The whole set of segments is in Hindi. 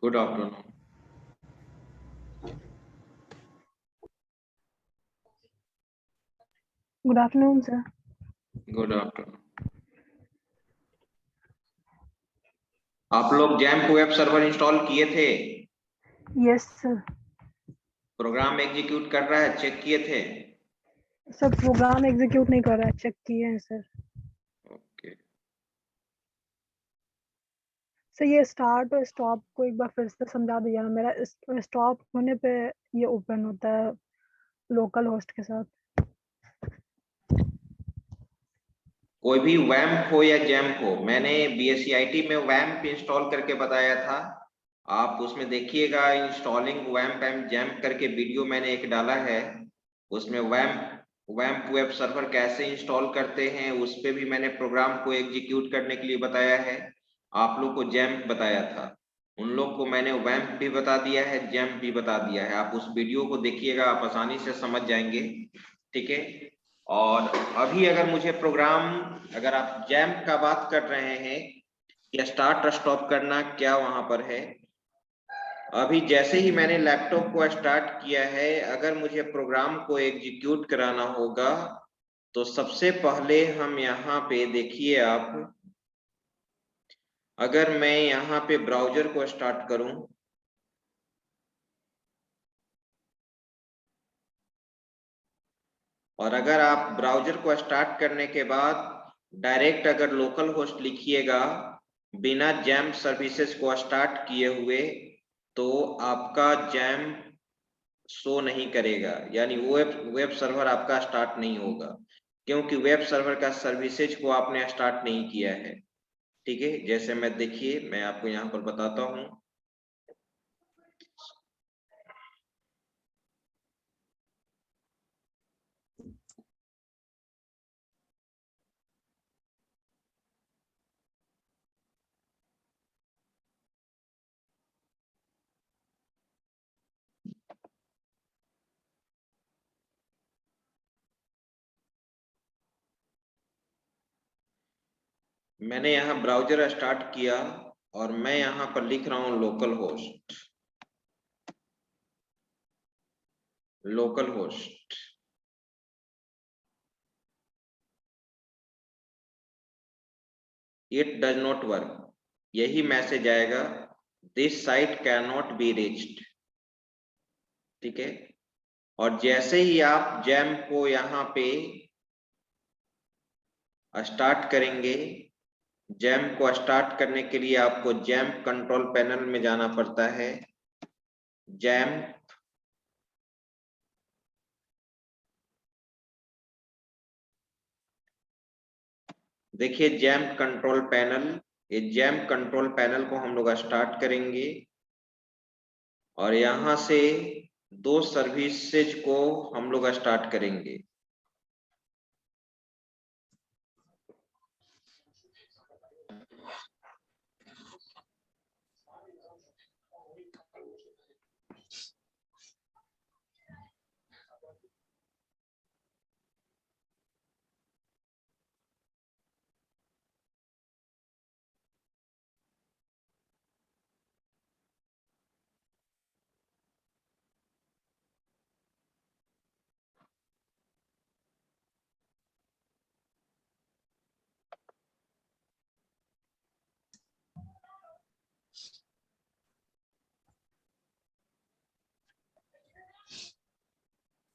Good afternoon. Good afternoon sir. Good afternoon. आप लोग जैम्प वेब सर्वर इंस्टॉल किए थे? Yes sir. प्रोग्राम एग्जीक्यूट कर रहा है, चेक किए थे? सर प्रोग्राम एग्जीक्यूट नहीं कर रहा है, चेक किए हैं सर। ओके। सर ये स्टार्ट और स्टॉप को एक बार फिर से समझा दीजिए। मेरा स्टॉप होने पे ये ओपन होता है लोकल होस्ट के साथ। कोई भी वैम्प हो या जैम्प हो, मैंने BSc IT में वैम्प इंस्टॉल करके बताया था। आप उसमें देखिएगा, इंस्टॉलिंग वैम्प एंड जैम्प करके वीडियो मैंने एक डाला है। उसमें वैम्प वेब सर्वर कैसे इंस्टॉल करते हैं उस पे भी मैंने प्रोग्राम को एग्जीक्यूट करने के लिए बताया है। आप लोग को जैम्प बताया था, उन लोग को मैंने वैम्प भी बता दिया है, जैम्प भी बता दिया है। आप उस वीडियो को देखिएगा, आप आसानी से समझ जाएंगे। ठीक है। और अभी अगर मुझे प्रोग्राम, अगर आप जैम्प का बात कर रहे हैं या स्टार्ट स्टॉप करना क्या वहां पर है, अभी जैसे ही मैंने लैपटॉप को स्टार्ट किया है, अगर मुझे प्रोग्राम को एग्जीक्यूट कराना होगा तो सबसे पहले हम यहाँ पे देखिए आप, अगर मैं यहाँ पे ब्राउजर को स्टार्ट करूं और अगर आप ब्राउजर को स्टार्ट करने के बाद डायरेक्ट अगर लोकल होस्ट लिखिएगा बिना जैम्प सर्विसेज को स्टार्ट किए हुए, तो आपका जैम्प शो नहीं करेगा, यानी वेब सर्वर आपका स्टार्ट नहीं होगा, क्योंकि वेब सर्वर का सर्विसेज को आपने स्टार्ट नहीं किया है। ठीक है, जैसे मैं देखिए, मैं आपको यहाँ पर बताता हूँ। मैंने यहाँ ब्राउजर स्टार्ट किया और मैं यहाँ पर लिख रहा हूँ local host, local host. It does not work, यही मैसेज आएगा, this site can not be reached. ठीक है। और जैसे ही आप जैम्प को यहाँ पे स्टार्ट करेंगे, जैम्प को स्टार्ट करने के लिए आपको जैम्प कंट्रोल पैनल में जाना पड़ता है। जैम्प, देखिए जैम्प कंट्रोल पैनल, ये जैम्प कंट्रोल पैनल को हम लोग स्टार्ट करेंगे और यहाँ से दो सर्विसेज को हम लोग स्टार्ट करेंगे।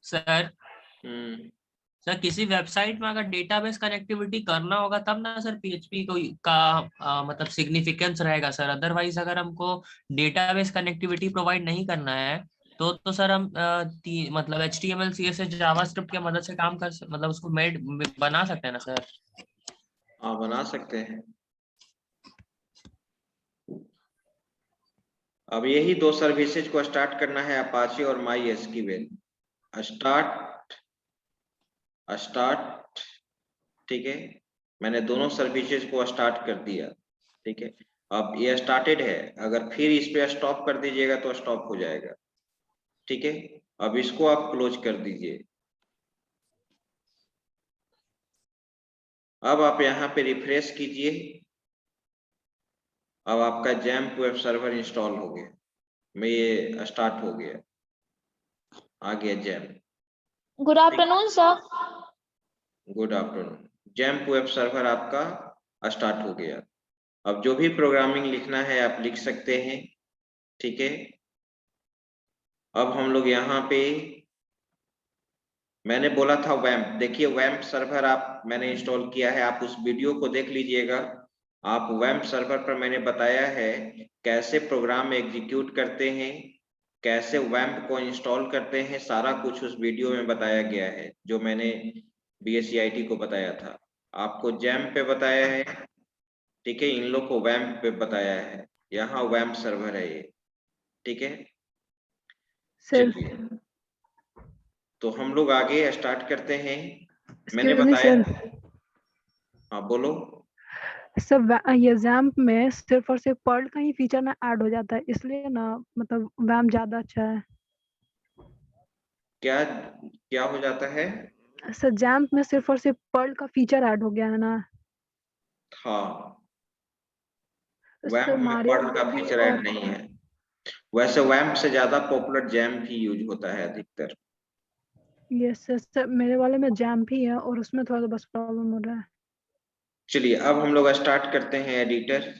सर हम्म। किसी वेबसाइट में अगर डेटाबेस कनेक्टिविटी करना होगा तब ना सर पीएचपी को का मतलब सिग्निफिकेंस रहेगा सर। अदरवाइज अगर हमको डेटाबेस कनेक्टिविटी प्रोवाइड नहीं करना है तो सर हम मतलब HTML CSS जावास्क्रिप्ट की मदद से काम कर मतलब उसको मेड बना सकते हैं ना सर? हाँ, बना सकते हैं। अब यही दो सर्विसेज को स्टार्ट करना है, अपाचे और MySQL। Start, start. ठीक है, मैंने दोनों सर्विसेज को स्टार्ट कर दिया। ठीक है, अब ये स्टार्टेड है, अगर फिर इस पे स्टॉप कर दीजिएगा तो स्टॉप हो जाएगा। ठीक है, अब इसको आप क्लोज कर दीजिए। अब आप यहाँ पे रिफ्रेश कीजिए, अब आपका जैम्प वेब सर्वर इंस्टॉल हो गया। में ये स्टार्ट हो गया, आ गया XAMPP. Good afternoon sir. Good afternoon. XAMPP web server आपका स्टार्ट हो गया। अब जो भी प्रोग्रामिंग लिखना है आप लिख सकते हैं, ठीक है। अब हम लोग यहाँ पे, मैंने बोला था वैम्प, देखिए वैम्प सर्वर मैंने इंस्टॉल किया है, आप उस वीडियो को देख लीजिएगा। आप वैम्प सर्वर पर मैंने बताया है कैसे प्रोग्राम एग्जीक्यूट करते हैं, कैसे वैम्प को इंस्टॉल करते हैं, सारा कुछ उस वीडियो में बताया गया है जो मैंने BSEIT को बताया था। आपको जैम्प पे बताया है, ठीक है, इन लोग को वैम्प पे बताया है। यहाँ वैम्प सर्वर है ये, ठीक है। सर चलिए तो हम लोग आगे स्टार्ट करते हैं। मैंने एक्सक्यूज मी बताया, सर। हाँ बोलो। सर ये जैम्प में सिर्फ और सिर्फ पर्ल का ही फीचर ना ऐड हो जाता है, इसलिए ना मतलब वैम्प ज्यादा अच्छा है। क्या क्या हो जाता है? सर जैम्प में सिर्फ और सिर्फ पर्ल का फीचर ऐड हो गया है ना। हाँ, सर वैम्प में पर्ल का MariaDB फीचर ऐड और नहीं है। वैसे वैम्प से ज्यादा पॉपुलर जैम्प ही यूज होता है अधिकतर। यस सर मेरे वाले में जैम्प ही है और उसमें थोड़ा सा बस प्रॉब्लम हो रहा है। चलिए अब हम लोग स्टार्ट करते हैं एडिटर।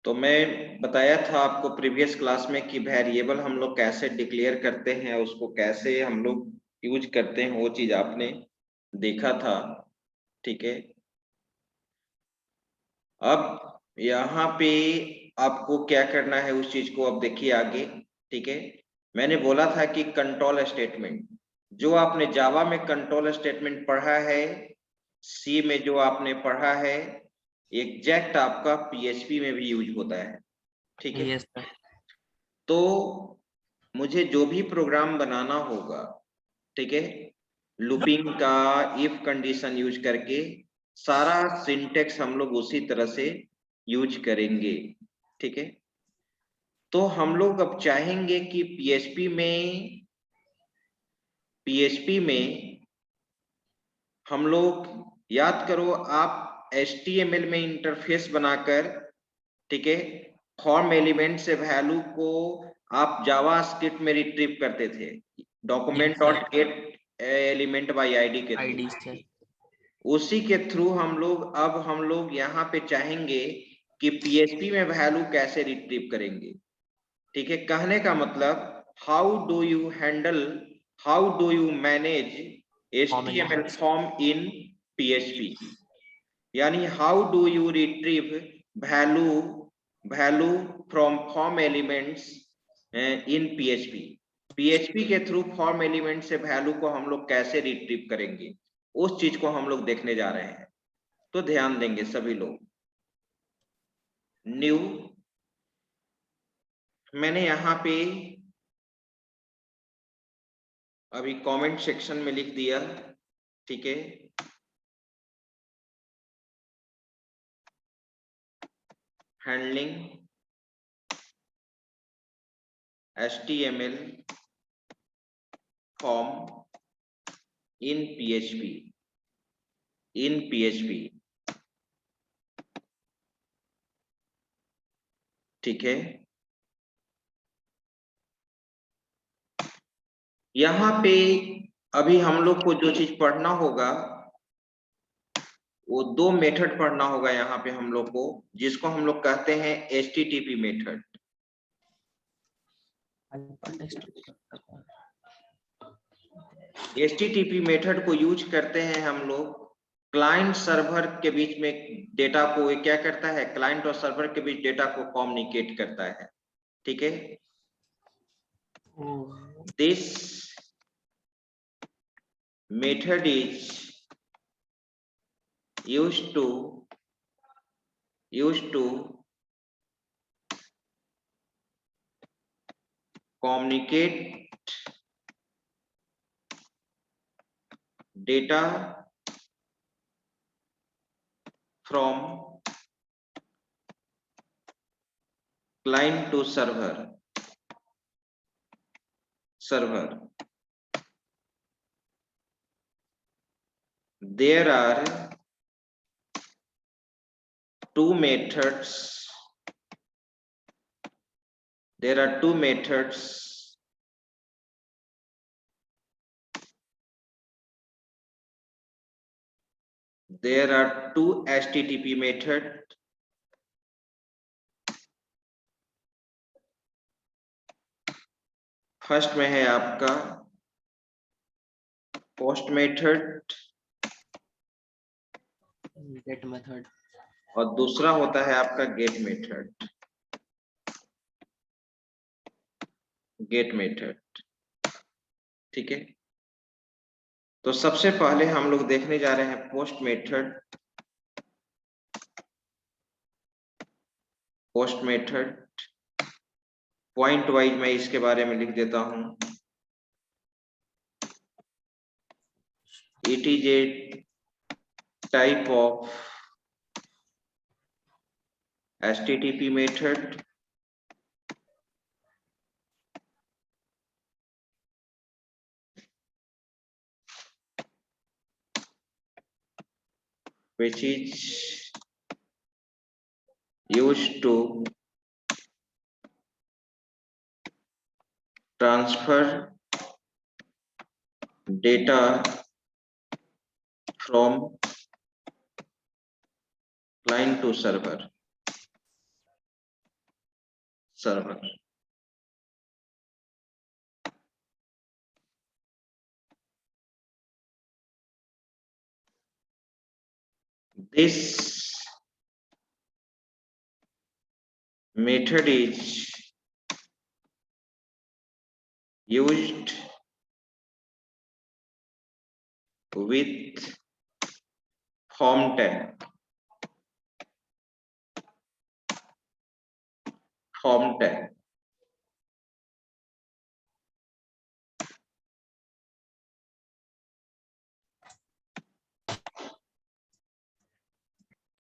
तो मैं बताया था आपको प्रीवियस क्लास में कि वेरिएबल हम लोग कैसे डिक्लेयर करते हैं, उसको कैसे हम लोग यूज करते हैं, वो चीज आपने देखा था, ठीक है। अब यहाँ पे आपको क्या करना है उस चीज को अब देखिए आगे, ठीक है। मैंने बोला था कि कंट्रोल स्टेटमेंट, जो आपने जावा में कंट्रोल स्टेटमेंट पढ़ा है, सी में जो आपने पढ़ा है, एग्जैक्ट आपका PHP में भी यूज होता है, ठीक है। Yes sir. तो मुझे जो भी प्रोग्राम बनाना होगा, ठीक है, लूपिंग का इफ कंडीशन यूज करके सारा सिंटेक्स हम लोग उसी तरह से यूज करेंगे, ठीक है। तो हम लोग अब चाहेंगे कि PHP में हम लोग, याद करो आप HTML में इंटरफेस बनाकर, ठीक है, फॉर्म एलिमेंट से वैल्यू को आप जावा स्क्रिप्ट में रिट्रीव करते थे document dot gate element by ID के आईडी थ्रू। से उसी के थ्रू हम लोग यहाँ पे चाहेंगे कि PHP में वैल्यू कैसे रिट्रीव करेंगे, ठीक है। कहने का मतलब how do you manage HTML form in PHP, यानी how do you retrieve value from form elements in PHP के थ्रू फॉर्म एलिमेंट से वैल्यू को हम लोग कैसे रिट्रीव करेंगे, उस चीज को हम लोग देखने जा रहे हैं। तो ध्यान देंगे सभी लोग। न्यू, मैंने यहाँ पे अभी कमेंट सेक्शन में लिख दिया, ठीक है। Handling HTML form in PHP, ठीक है। यहाँ पे अभी हम लोग को जो चीज पढ़ना होगा वो दो मेथड पढ़ना होगा यहाँ पे हम लोग को, जिसको हम लोग कहते हैं HTTP मेथड। HTTP मेथड को यूज करते हैं हम लोग क्लाइंट सर्वर के बीच में डेटा को, क्या करता है, क्लाइंट और सर्वर के बीच डेटा को कम्युनिकेट करता है, ठीक है। This method is used to communicate data from client to server. There are two methods. There are two HTTP method. First में है आपका पोस्ट मेथड गेट मेथड और दूसरा होता है आपका गेट मेथड। ठीक है, तो सबसे पहले हम लोग देखने जा रहे हैं पोस्ट मेथड। पॉइंट वाइज मैं इसके बारे में लिख देता हूं। It is a type of HTTP method which is used to transfer data from client to server. This method is used with form tag.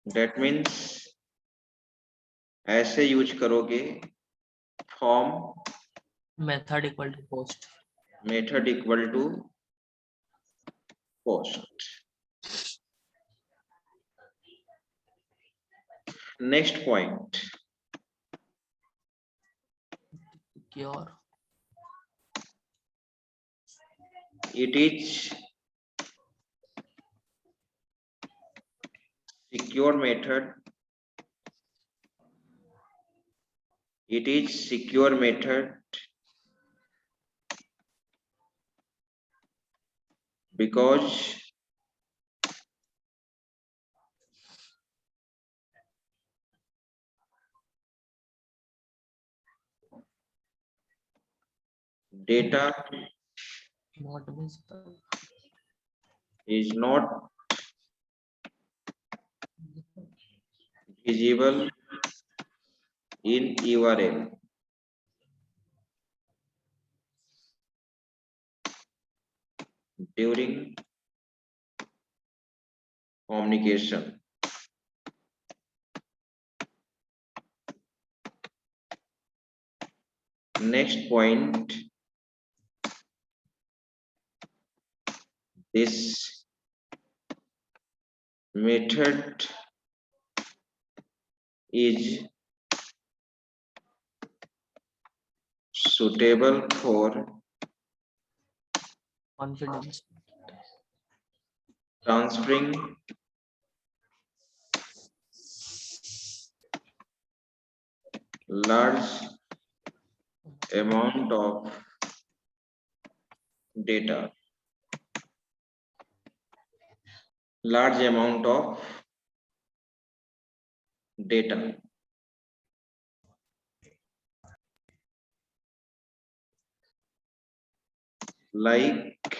That means ऐसे यूज करोगे form method equal to post next point secure it is secure method because data not visible is not visible in URL during communication. Next point, this method is suitable for confidence transferring large amount of data, like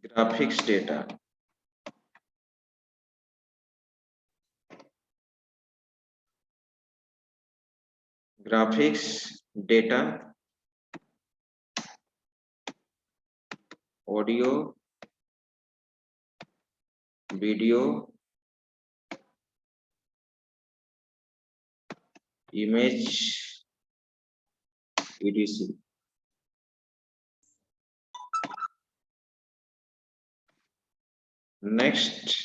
graphics data, graphics data, audio, video, image, etc. Next,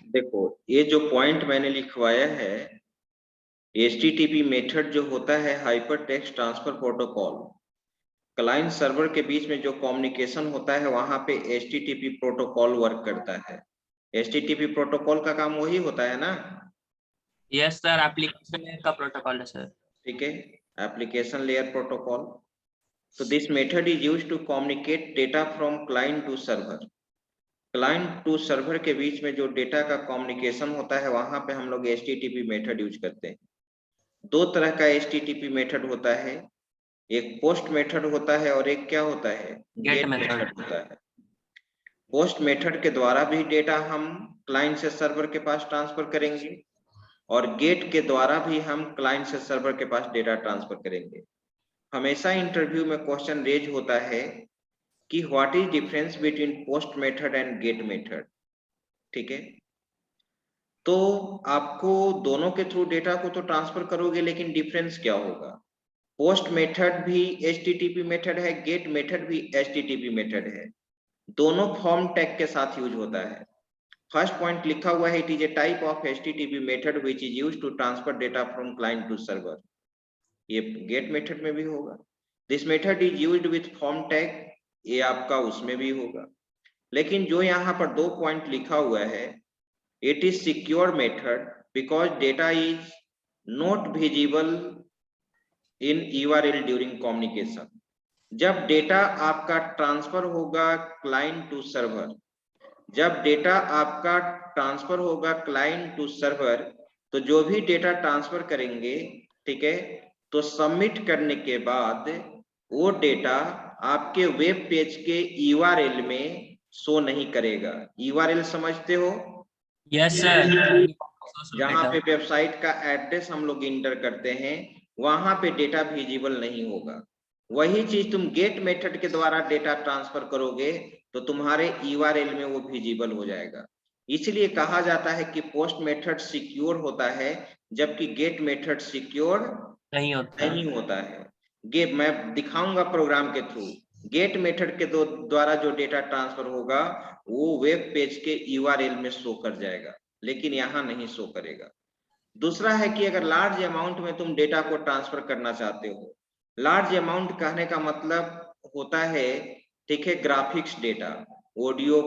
देखो ये जो पॉइंट मैंने लिखवाया है, HTTP मेथड जो होता है hyper text transfer protocol, client server के बीच में जो कम्युनिकेशन होता है वहां पे HTTP प्रोटोकॉल वर्क करता है। HTTP प्रोटोकॉल का काम वही होता है ना? यस सर, एप्लीकेशन लेयर का प्रोटोकॉल है सर। ठीक है, एप्लीकेशन लेयर प्रोटोकॉल। तो this method is used to communicate data from client to server. Client to server के बीच में जो डेटा का कम्युनिकेशन होता है वहां पे हम लोग HTTP मेथड यूज करते हैं। दो तरह का HTTP मेथड होता है, एक पोस्ट मेथड होता है और एक क्या होता है, गेट गेट मेथड मेथड होता है। पोस्ट मेथड के द्वारा भी डेटा हम क्लाइंट से सर्वर के पास ट्रांसफर करेंगे और गेट के द्वारा भी हम क्लाइंट से सर्वर के पास डेटा ट्रांसफर करेंगे। हमेशा इंटरव्यू में क्वेश्चन रेज होता है कि what is difference between post method and get method. ठीक है, तो आपको दोनों के थ्रू डेटा को तो ट्रांसफर करोगे, लेकिन डिफरेंस क्या होगा? पोस्ट मेथड भी HTTP मेथड है, गेट मेथड भी HTTP मेथड है, दोनों फॉर्म टैग के साथ यूज होता है। फर्स्ट पॉइंट लिखा हुआ है, it is a type of HTTP method which is used to transfer data from client to server. ये गेट मेथड में भी होगा। This method is used with form tag, ये आपका उसमें भी होगा। लेकिन जो यहाँ पर दो पॉइंट लिखा हुआ है, it is secure method because data is not visible in URL during communication. जब डेटा आपका ट्रांसफर होगा क्लाइंट टू सर्वर, जब डेटा आपका ट्रांसफर होगा क्लाइंट टू सर्वर, तो जो भी डेटा ट्रांसफर करेंगे, ठीक है, तो सबमिट करने के बाद वो डेटा आपके वेब पेज के URL में शो नहीं करेगा। URL समझते हो? Yes sir. जहां पे वेबसाइट का एड्रेस हम लोग इंटर करते हैं वहां पे डेटा विजिबल नहीं होगा। वही चीज तुम गेट मेथड के द्वारा डेटा ट्रांसफर करोगे तो तुम्हारे URL में वो विजिबल हो जाएगा। इसलिए कहा जाता है कि पोस्ट मेथड सिक्योर होता है जबकि गेट मेथड सिक्योर नहीं होता है। गेट मैं दिखाऊंगा प्रोग्राम के थ्रू, गेट मेथड के द्वारा जो डेटा ट्रांसफर होगा वो वेब पेज के URL में शो कर जाएगा, लेकिन यहाँ नहीं शो करेगा। दूसरा है कि अगर लार्ज अमाउंट में तुम डेटा को ट्रांसफर करना चाहते हो, लार्ज अमाउंट कहने का मतलब होता है, ठीक है, ग्राफिक्स डेटा, ऑडियो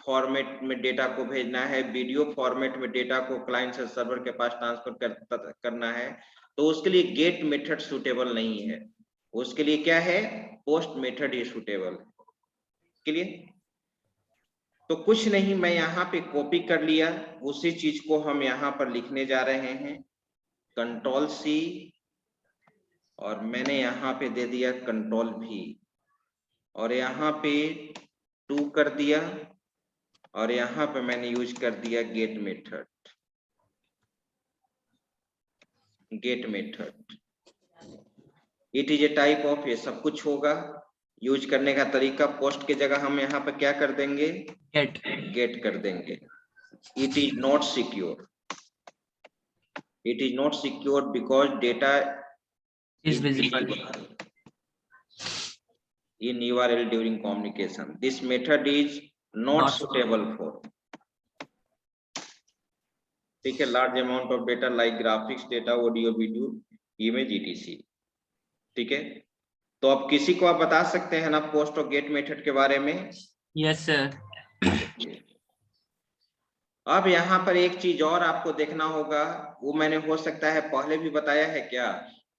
फॉर्मेट में डेटा को भेजना है, वीडियो फॉर्मेट में डेटा को क्लाइंट से सर्वर के पास ट्रांसफर करना है, तो उसके लिए गेट मेथड सूटेबल नहीं है। उसके लिए क्या है, पोस्ट मेथड ही सूटेबल है। क्लियर? तो कुछ नहीं, मैं यहाँ पे कॉपी कर लिया, उसी चीज को हम यहाँ पर लिखने जा रहे हैं, Ctrl+C, और मैंने यहाँ पे दे दिया Ctrl+V, और यहाँ पे 2 कर दिया, और यहाँ पे मैंने यूज कर दिया get method. Get method it is a type of, ये सब कुछ होगा। यूज करने का तरीका, पोस्ट की जगह हम यहाँ पे क्या कर देंगे, गेट कर देंगे। It is not secure, it is not secure because data is visible in URL during communication. This method is not suitable for, ठीक है, large amount of data like graphics data, audio, video, image, etc. ठीक है, तो अब किसी को आप बता सकते हैं ना पोस्ट और गेट मेथड के बारे में? Yes sir. अब यहाँ पर एक चीज और आपको देखना होगा, वो मैंने हो सकता है पहले भी बताया है क्या,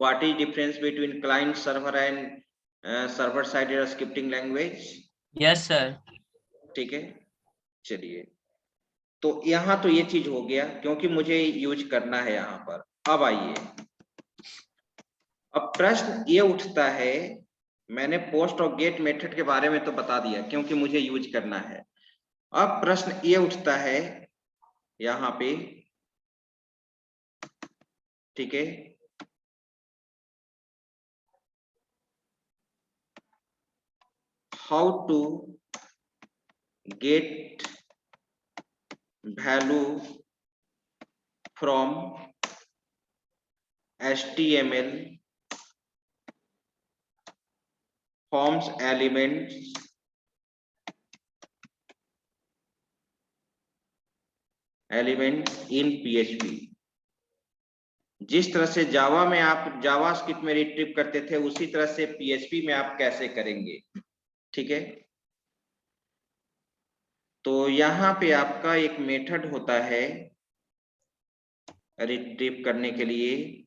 what is difference between client server and server sided scripting language? Yes sir. ठीक है, चलिए, तो यहाँ तो ये चीज हो गया क्योंकि मुझे यूज करना है यहाँ पर। अब आइए, अब प्रश्न ये उठता है, मैंने पोस्ट और गेट मेथड के बारे में तो बता दिया क्योंकि मुझे यूज करना है। अब प्रश्न ये उठता है यहाँ पे, ठीक है, how to get value from HTML forms elements in PHP। जिस तरह से जावा में आप जावास्क्रिप्ट में रिट्रीव करते थे उसी तरह से PHP में आप कैसे करेंगे, ठीक है। तो यहाँ पे आपका एक मेथड होता है रिट्रीव करने के लिए,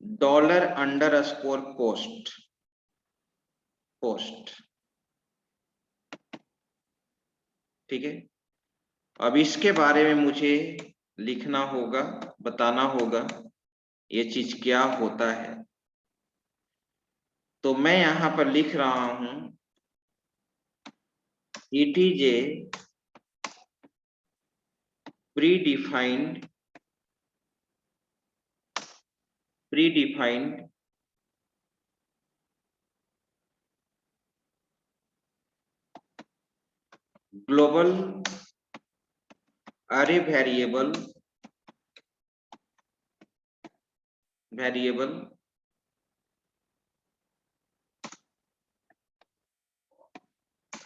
$_post ठीक है। अब इसके बारे में मुझे लिखना होगा, बताना होगा ये चीज क्या होता है। तो मैं यहां पर लिख रहा हूं, it is A predefined global array variable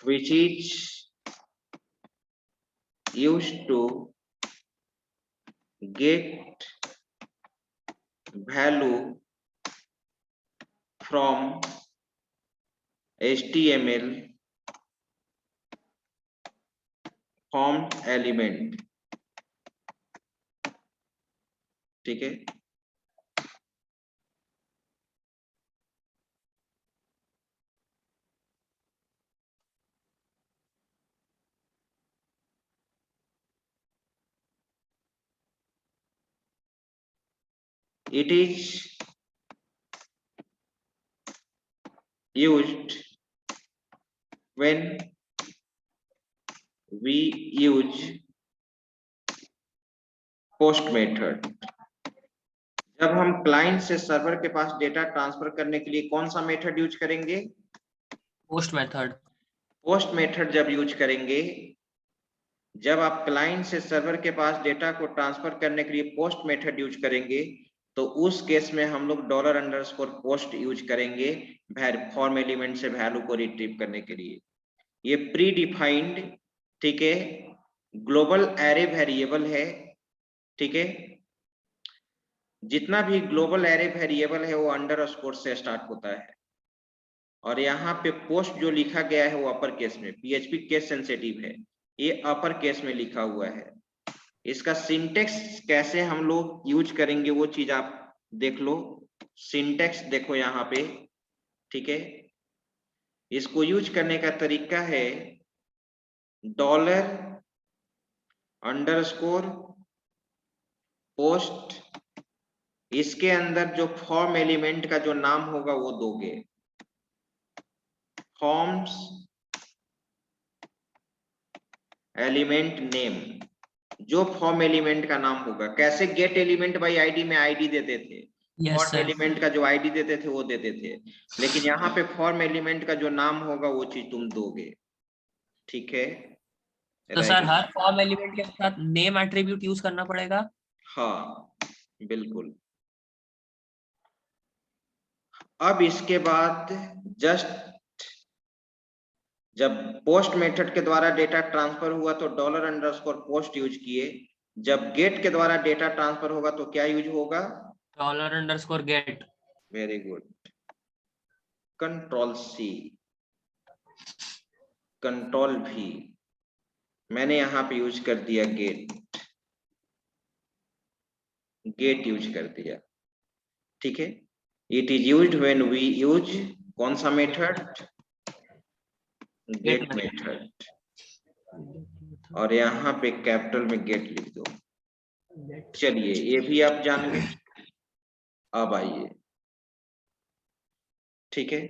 which is used to get value from HTML form element, ठीक है। It is used when we use post method. जब हम क्लाइंट से सर्वर के पास डेटा ट्रांसफर करने के लिए कौन सा मेथड यूज करेंगे? Post method. पोस्ट मेथड जब यूज करेंगे, जब आप क्लाइंट से सर्वर के पास डेटा को ट्रांसफर करने के लिए पोस्ट मेथड यूज करेंगे, तो उस केस में हम लोग $_post यूज करेंगे फॉर्म एलिमेंट से वैल्यू को रिट्रीव करने के लिए। ये प्री डिफाइंड, ठीक है, ग्लोबल एरे वेरिएबल है, ठीक है। जितना भी ग्लोबल एरे वेरिएबल है वो अंडरस्कोर से स्टार्ट होता है, और यहाँ पे पोस्ट जो लिखा गया है वो अपर केस में, PHP केस सेंसिटिव है, ये अपर केस में लिखा हुआ है। इसका सिंटेक्स कैसे हम लोग यूज करेंगे वो चीज आप देख लो। सिंटेक्स देखो यहाँ पे, ठीक है। इसको यूज करने का तरीका है $_post, इसके अंदर जो फॉर्म एलिमेंट का जो नाम होगा वो दोगे, फॉर्म्स एलिमेंट नेम, जो फॉर्म एलिमेंट का नाम होगा। कैसे गेट एलिमेंट बाई आईडी में आईडी देते थे, फॉर्म एलिमेंट का जो आईडी देते थे वो देते थे, लेकिन यहाँ पे फॉर्म एलिमेंट का जो नाम होगा वो चीज तुम दोगे, ठीक है। तो सर हर फॉर्म एलिमेंट के साथ नेम एट्रीब्यूट यूज करना पड़ेगा? हाँ बिल्कुल। अब इसके बाद जस्ट जब पोस्ट मेथड के द्वारा डेटा ट्रांसफर हुआ तो $_post यूज किए। जब गेट के द्वारा डेटा ट्रांसफर होगा तो क्या यूज होगा? $_get। Very good. Ctrl+C, Ctrl+V, मैंने यहाँ पे यूज कर दिया गेट यूज कर दिया, ठीक है। It is used when we use कौन सा मेथड? गेट मेथड, और यहाँ पे कैपिटल में गेट लिख दो। चलिए ये भी आप जान गए। अब आइए, ठीक है,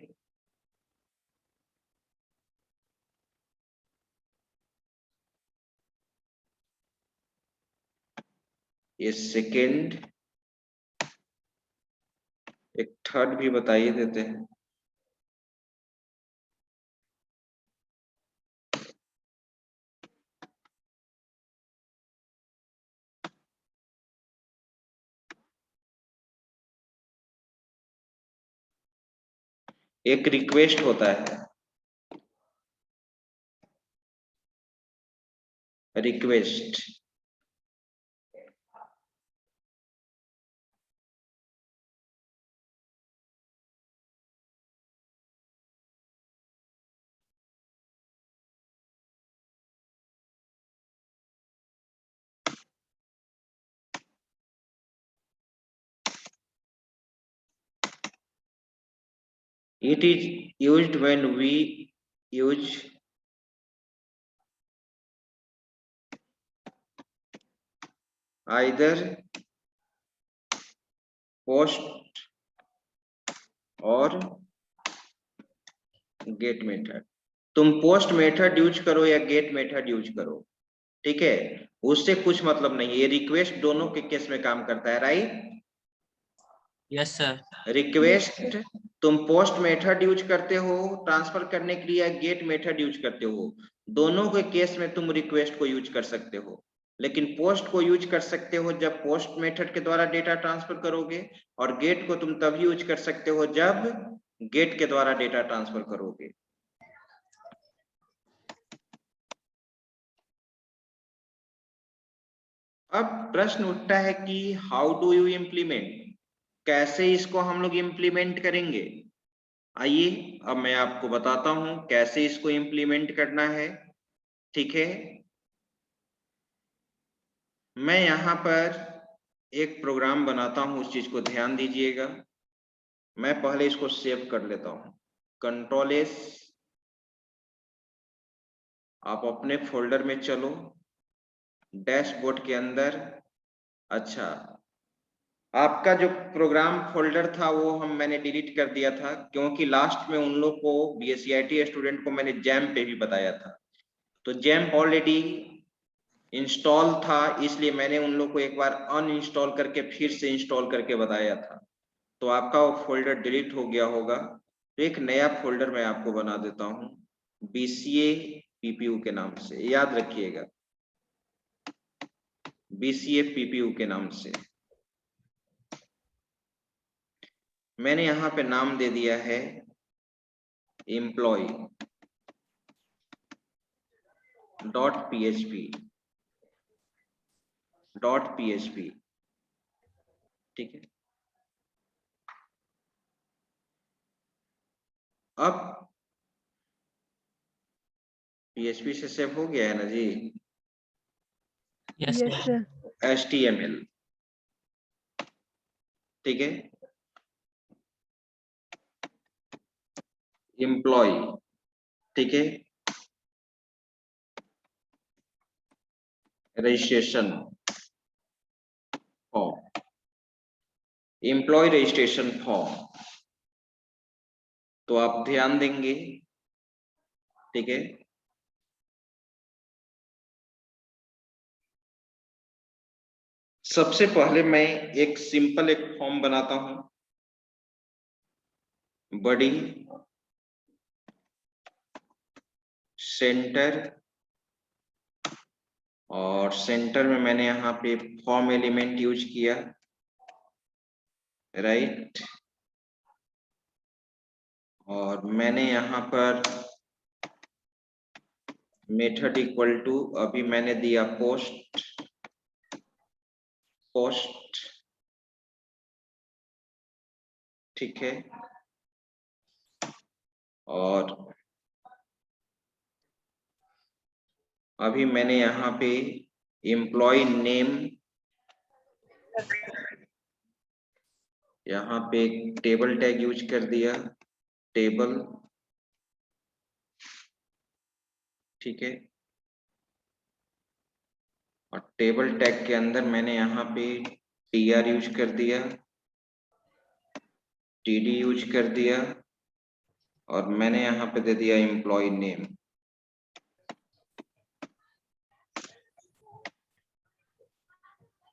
ये सेकेंड, एक थर्ड भी बताइए देते हैं। एक रिक्वेस्ट होता है, request, it is used when we use either post और गेट मेथड। तुम पोस्ट मेथड यूज करो या गेट मेथड यूज करो, ठीक है, उससे कुछ मतलब नहीं है। ये रिक्वेस्ट दोनों के केस में काम करता है, राइट? Yes sir. रिक्वेस्ट तुम पोस्ट मेथड यूज करते हो ट्रांसफर करने के लिए या गेट मेथड यूज करते हो, दोनों के केस में तुम रिक्वेस्ट को यूज कर सकते हो। लेकिन पोस्ट को यूज कर सकते हो जब पोस्ट मेथड के द्वारा डेटा ट्रांसफर करोगे, और गेट को तुम तभी यूज कर सकते हो जब गेट के द्वारा डेटा ट्रांसफर करोगे। अब प्रश्न उठता है कि हाउ डू यू इम्प्लीमेंट, कैसे इसको हम लोग इम्प्लीमेंट करेंगे। आइए अब मैं आपको बताता हूं कैसे इसको इम्प्लीमेंट करना है, ठीक है। मैं यहाँ पर एक प्रोग्राम बनाता हूं, उस चीज को ध्यान दीजिएगा। मैं पहले इसको सेव कर लेता हूं, कंट्रोल एस, आप अपने फोल्डर में चलो, डैशबोर्ड के अंदर। अच्छा, आपका जो प्रोग्राम फोल्डर था वो मैंने डिलीट कर दिया था, क्योंकि लास्ट में उन लोग को BSCIT स्टूडेंट को मैंने जैम पे भी बताया था, तो जैम ऑलरेडी इंस्टॉल था, इसलिए मैंने उन लोग को एक बार अनइंस्टॉल करके फिर से इंस्टॉल करके बताया था। तो आपका वो फोल्डर डिलीट हो गया होगा, तो एक नया फोल्डर मैं आपको बना देता हूँ BCA PPU के नाम से, याद रखिएगा BCA PPU के नाम से। मैंने यहाँ पे नाम दे दिया है एम्प्लॉय .php, ठीक है। अब PHP से सेव हो गया है ना जी? Yes yes sir. Sir. HTML, ठीक है, एम्प्लॉय, ठीक है, registration form, employ registration form, तो आप ध्यान देंगे, ठीक है। सबसे पहले मैं एक सिंपल एक फॉर्म बनाता हूं, बॉडी, सेंटर, और सेंटर में मैंने यहाँ पे फॉर्म एलिमेंट यूज किया, राइट, और मैंने यहाँ पर मेथड इक्वल टू, अभी मैंने दिया पोस्ट, ठीक है, और अभी मैंने यहाँ पे एम्प्लॉय नेम, यहाँ पे टेबल टैग यूज कर दिया, टेबल, ठीक है। और टेबल टैग के अंदर मैंने यहाँ पे tr यूज कर दिया, td यूज कर दिया, और मैंने यहाँ पे दे दिया एम्प्लॉय नेम।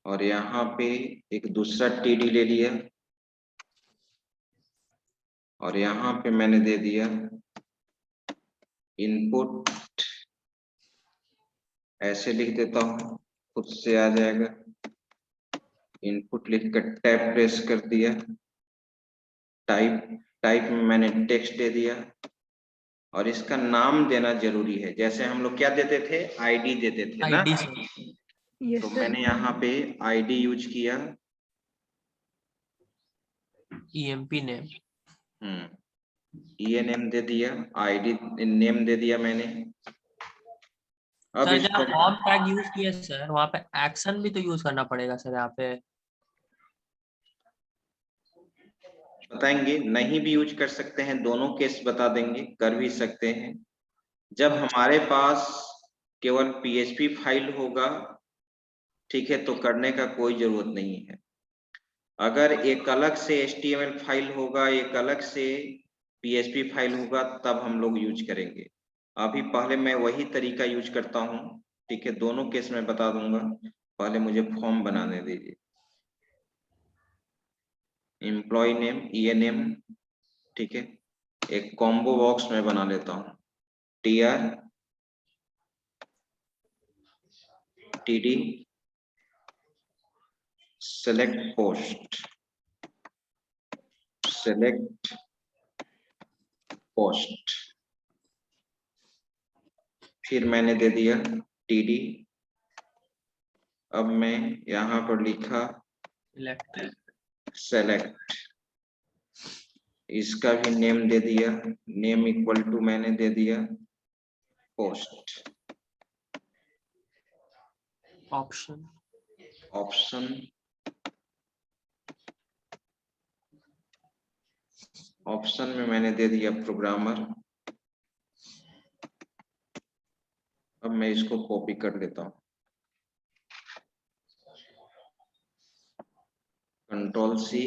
और यहाँ पे एक दूसरा td ले लिया, और यहाँ पे मैंने दे दिया इनपुट, ऐसे लिख देता हूँ, खुद से आ जाएगा। इनपुट लिखकर टैब प्रेस कर दिया। टाइप में मैंने टेक्स्ट दे दिया, और इसका नाम देना जरूरी है। जैसे हम लोग क्या देते थे, आईडी देते थे ना, आईडी सर। यस तो सर। मैंने यहाँ पे आईडी यूज किया। EMP name. नेम दे दिया, आईडी नेम दे दिया मैंने। अब सर इसको जब फॉर्म टैग यूज किया सर, वहाँ पे एक्शन भी तो यूज करना पड़ेगा सर यहाँ पे। बताएंगे, नहीं भी यूज कर सकते हैं, दोनों केस बता देंगे, कर भी सकते हैं। जब हमारे पास केवल पीएचपी फाइल होगा, ठीक है, तो करने का कोई जरूरत नहीं है। अगर एक अलग से HTML फाइल होगा, एक अलग से PHP फाइल होगा, तब हम लोग यूज करेंगे। अभी पहले मैं वही तरीका यूज करता हूँ, ठीक है, दोनों केस में बता दूंगा। पहले मुझे फॉर्म बनाने दीजिए। एम्प्लॉय नेम, ENM, ठीक है, एक कॉम्बो बॉक्स में बना लेता हूँ। TR, TD, select post, select post, फिर मैंने दे दिया TD। अब मैं यहाँ पर लिखा select, इसका भी नेम दे दिया, नेम इक्वल टू मैंने दे दिया पोस्ट। ऑप्शन, ऑप्शन, ऑप्शन में मैंने दे दिया प्रोग्रामर। अब मैं इसको कॉपी कर लेता हूँ, control C,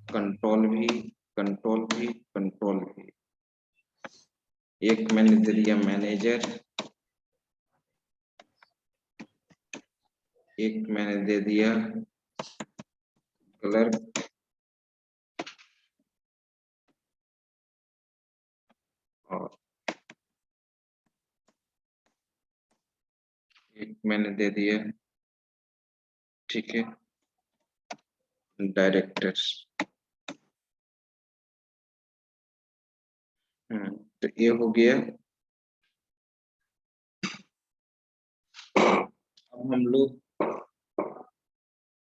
control V, control V, control V। एक मैंने दे दिया मैनेजर, एक मैंने दे दिया क्लर्क, और एक मैंने दे दिया, ठीक है, डायरेक्टर्स। तो ये हो गया। अब हम लोग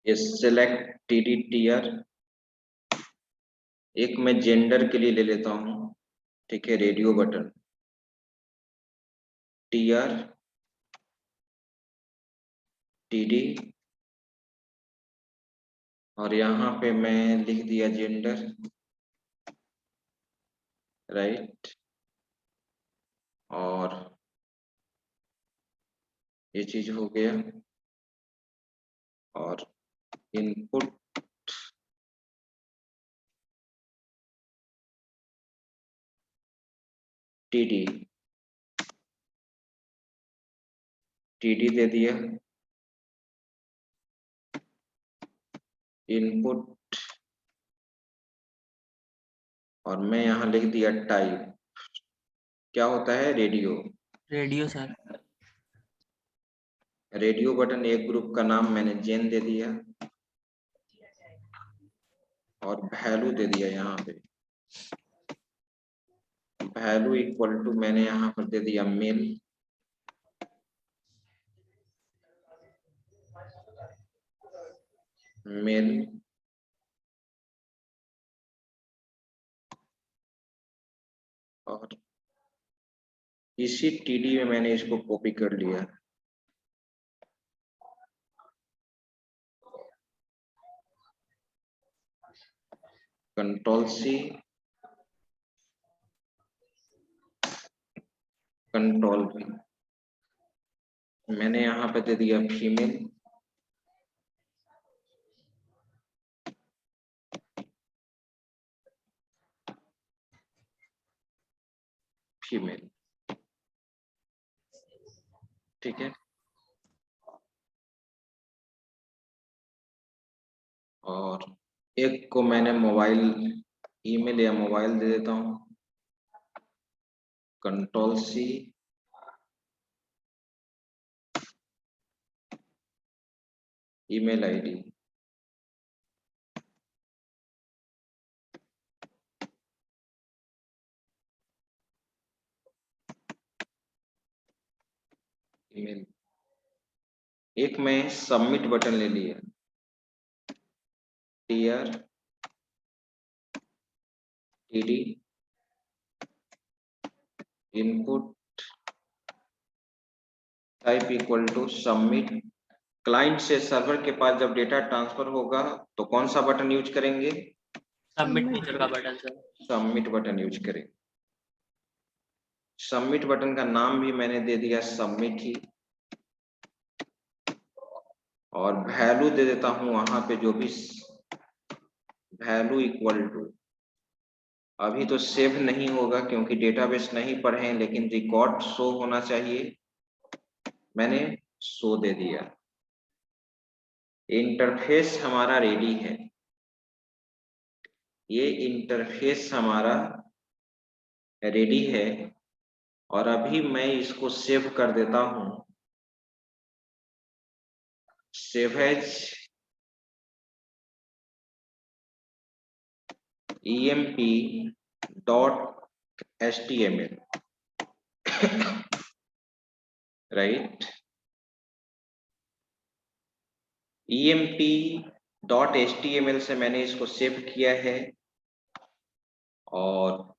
ये सेलेक्ट TDTR, एक मैं जेंडर के लिए ले लेता हूँ, ठीक है, रेडियो बटन, TR, TD, और यहाँ पे मैं लिख दिया जेंडर, राइट, और ये चीज हो गया। और इनपुट, TD, TD दे दिया, इनपुट, और मैं यहाँ लिख दिया टाइप। क्या होता है, radio. Radio sir. Radio button एक ग्रुप का नाम मैंने जेन दे दिया, और वैल्यू दे दिया यहाँ पे, वैल्यू इक्वल टू मैंने यहाँ पर दे दिया मेल, मेल, और इसी TD में मैंने इसको कॉपी कर लिया। कंट्रोल C, कंट्रोल भी मैंने यहाँ पे दे दिया फीमेल, फीमेल, ठीक है। और एक को मैंने मोबाइल, ईमेल या मोबाइल दे देता हूँ, control C, email ID, email. एक मैं सबमिट बटन ले लिया, TR TD input type equal to submit. Client से सर्वर के पास जब डेटा ट्रांसफर होगा तो कौन सा बटन यूज करेंगे? सबमिट फीचर का button sir. Submit button use करेंगे। सबमिट बटन का नाम भी मैंने दे दिया सबमिट ही, और वैल्यू दे देता हूं वहां पे जो भी वैल्यू इक्वल टू, अभी तो सेव नहीं होगा क्योंकि डेटाबेस नहीं पढ़े, लेकिन रिकॉर्ड शो होना चाहिए, मैंने शो दे दिया। इंटरफेस हमारा रेडी है, ये इंटरफेस हमारा रेडी है, और अभी मैं इसको सेव कर देता हूं, save as emp.html, right. emp.html से मैंने इसको सेव किया है, और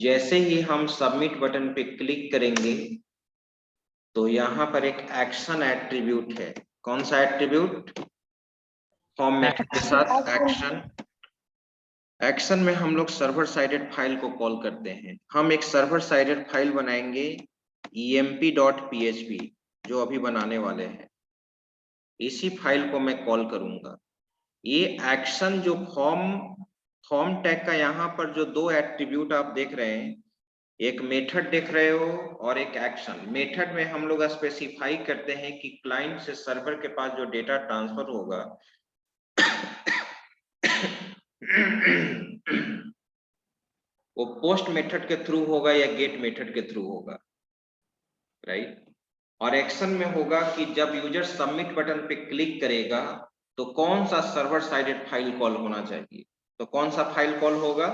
जैसे ही हम सबमिट बटन पे क्लिक करेंगे तो यहाँ पर एक एक्शन एट्रीब्यूट है। कौन सा एट्रीब्यूट? फॉर्म मेथड के साथ एक्शन। एक्शन में हम लोग सर्वर साइडेड फाइल को कॉल करते हैं। हम एक सर्वर साइडेड फाइल बनाएंगे emp.php, जो अभी बनाने वाले हैं, इसी फाइल को मैं कॉल करूंगा। ये एक्शन जो फॉर्म टैग का यहाँ पर जो दो एट्रीब्यूट आप देख रहे हैं, एक मेथड देख रहे हो और एक एक्शन। मेथड में हम लोग स्पेसिफाई करते हैं कि क्लाइंट से सर्वर के पास जो डेटा ट्रांसफर होगा वो पोस्ट मेथड के थ्रू होगा या गेट मेथड के थ्रू होगा, राइट। और एक्शन में होगा कि जब यूजर सबमिट बटन पे क्लिक करेगा तो कौन सा सर्वर साइडेड फाइल कॉल होना चाहिए। तो कौन सा फाइल कॉल होगा?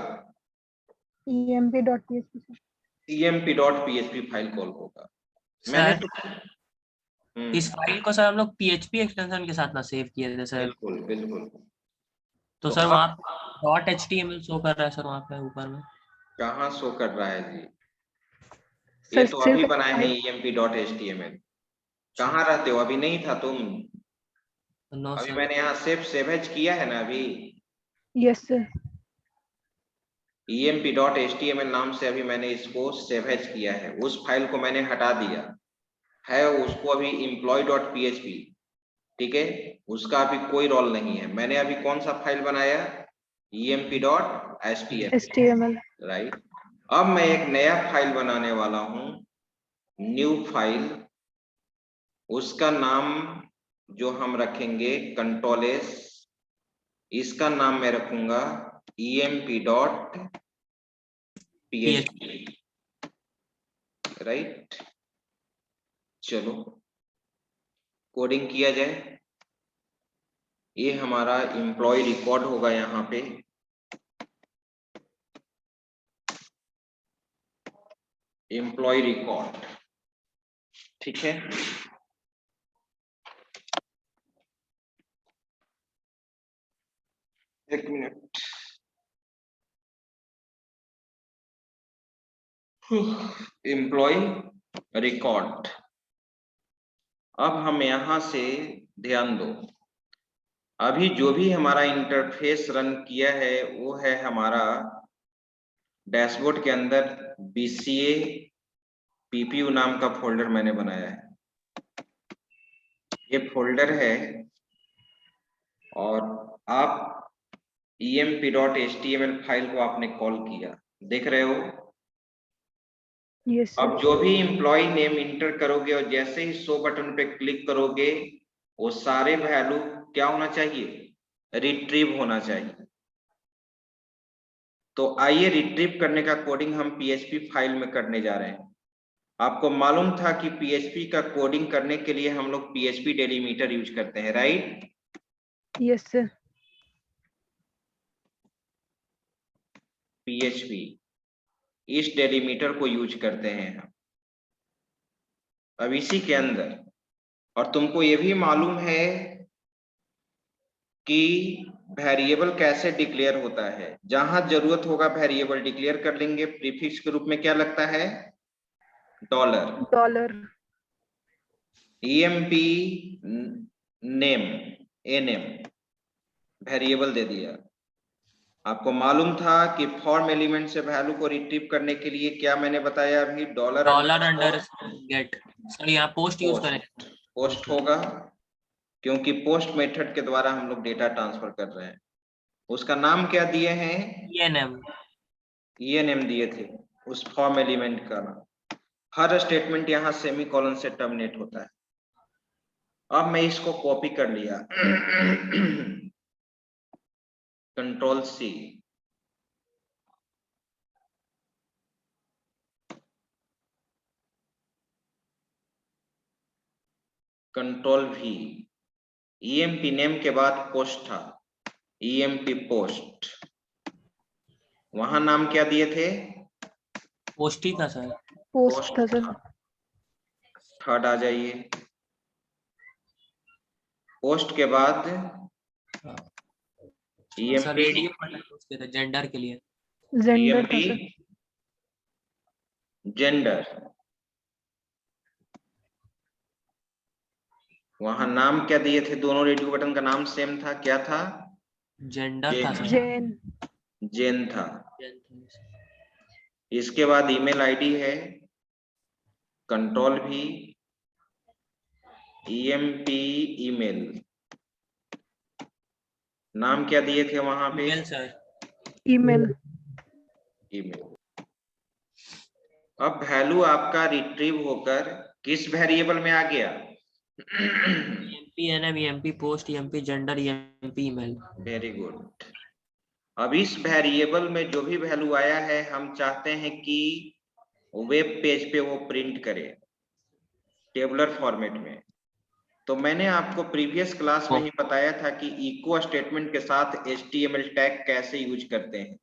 emp.php फाइल कॉल होगा। मैंने सर इस फाइल को सर हम लोग PHP एक्सटेंशन के साथ ना सेव किए थे सर। बिल्कुल बिल्कुल। तो सर वहाँ .html शो कर रहा है सर वहाँ पे ऊपर में। कहाँ शो कर रहा है जी? ये तो अभी बनाए हैं emp.html। कहाँ रहते हो? अभी नहीं था तुम? नो अभी सर। मैंने यहाँ सेव एज किया है ना अभी। Yes sir. emp.html नाम से अभी मैंने इसको सेव एज किया है। उस फाइल को मैंने हटा दिया है, उसको अभी employee.php, ठीक है, उसका अभी कोई रोल नहीं है। मैंने अभी कौन सा फाइल बनाया? emp.html, right. अब मैं एक नया फाइल बनाने वाला हूं, न्यू फाइल। उसका नाम जो हम रखेंगे कंट्रोल एस, इसका नाम मैं रखूंगा emp.php, राइट। चलो कोडिंग किया जाए। ये हमारा एम्प्लॉय रिकॉर्ड होगा यहाँ पे, एम्प्लॉय रिकॉर्ड, ठीक है। एक मिनट, एम्प्लॉय रिकॉर्ड। अब हम यहां से ध्यान दो, अभी जो भी हमारा इंटरफेस रन किया है वो है हमारा डैशबोर्ड के अंदर BCA PPU नाम का फोल्डर मैंने बनाया है। ये फोल्डर है और आप emp.html फाइल को आपने कॉल किया, देख रहे हो। यस अब जो भी एम्प्लॉय नेम इंटर करोगे और जैसे ही शो बटन पे क्लिक करोगे वो सारे वैल्यू क्या होना चाहिए, रिट्रीव होना चाहिए। तो आइए रिट्रीव करने का कोडिंग हम PHP फाइल में करने जा रहे हैं। आपको मालूम था कि PHP का कोडिंग करने के लिए हम लोग PHP डेलीमीटर यूज करते हैं, राइट? Yes sir. PHP इस डेलीमीटर को यूज करते हैं हम। अब इसी के अंदर, और तुमको ये भी मालूम है कि वेरिएबल कैसे डिक्लेयर होता है। जहां जरूरत होगा वेरिएबल डिक्लेयर कर लेंगे। प्रीफिक्स के रूप में क्या लगता है, dollar. emp name name variable दे दिया। आपको मालूम था कि फॉर्म एलिमेंट से वैल्यू को रिट्रीव करने के लिए क्या मैंने बताया अभी, डॉलर अंडरस्कोर गेट। सर यहाँ पोस्ट यूज करें। पोस्ट होगा क्योंकि पोस्ट मेथड के द्वारा हम लोग डेटा ट्रांसफर कर रहे हैं। उसका नाम क्या दिए हैं, enm दिए थे उस फॉर्म एलिमेंट का नाम। हर स्टेटमेंट यहाँ सेमीकोलन से टर्मिनेट होता है। अब मैं इसको कॉपी कर लिया Ctrl+C, Ctrl+V। emp नेम के बाद पोस्ट था, emp पोस्ट। वहां नाम क्या दिए थे, पोस्ट ही था सर। पोस्ट था सर। थर्ड आ जाइए। पोस्ट के बाद सर रेडियो बटन उसके थे जेंडर के लिए। जेंडर emp था सर। जेंडर। वहां नाम क्या दिए थे, दोनों रेडियो बटन का नाम सेम था, क्या था, जेंडर था सर। जेन था। इसके बाद ईमेल आईडी है, Ctrl+V, emp ईमेल। नाम क्या दिए थे वहां पे, ईमेल सर। ईमेल। अब वैल्यू आपका रिट्रीव होकर किस वेरिएबल में आ गया, emp nm, emp post, emp gender, emp email. Very good. अब इस वेरिएबल में जो भी वैल्यू आया है हम चाहते हैं कि वेब पेज पे वो प्रिंट करे टेबुलर फॉर्मेट में। तो मैंने आपको प्रीवियस क्लास में ही बताया था कि इको स्टेटमेंट के साथ HTML टैग कैसे यूज करते हैं।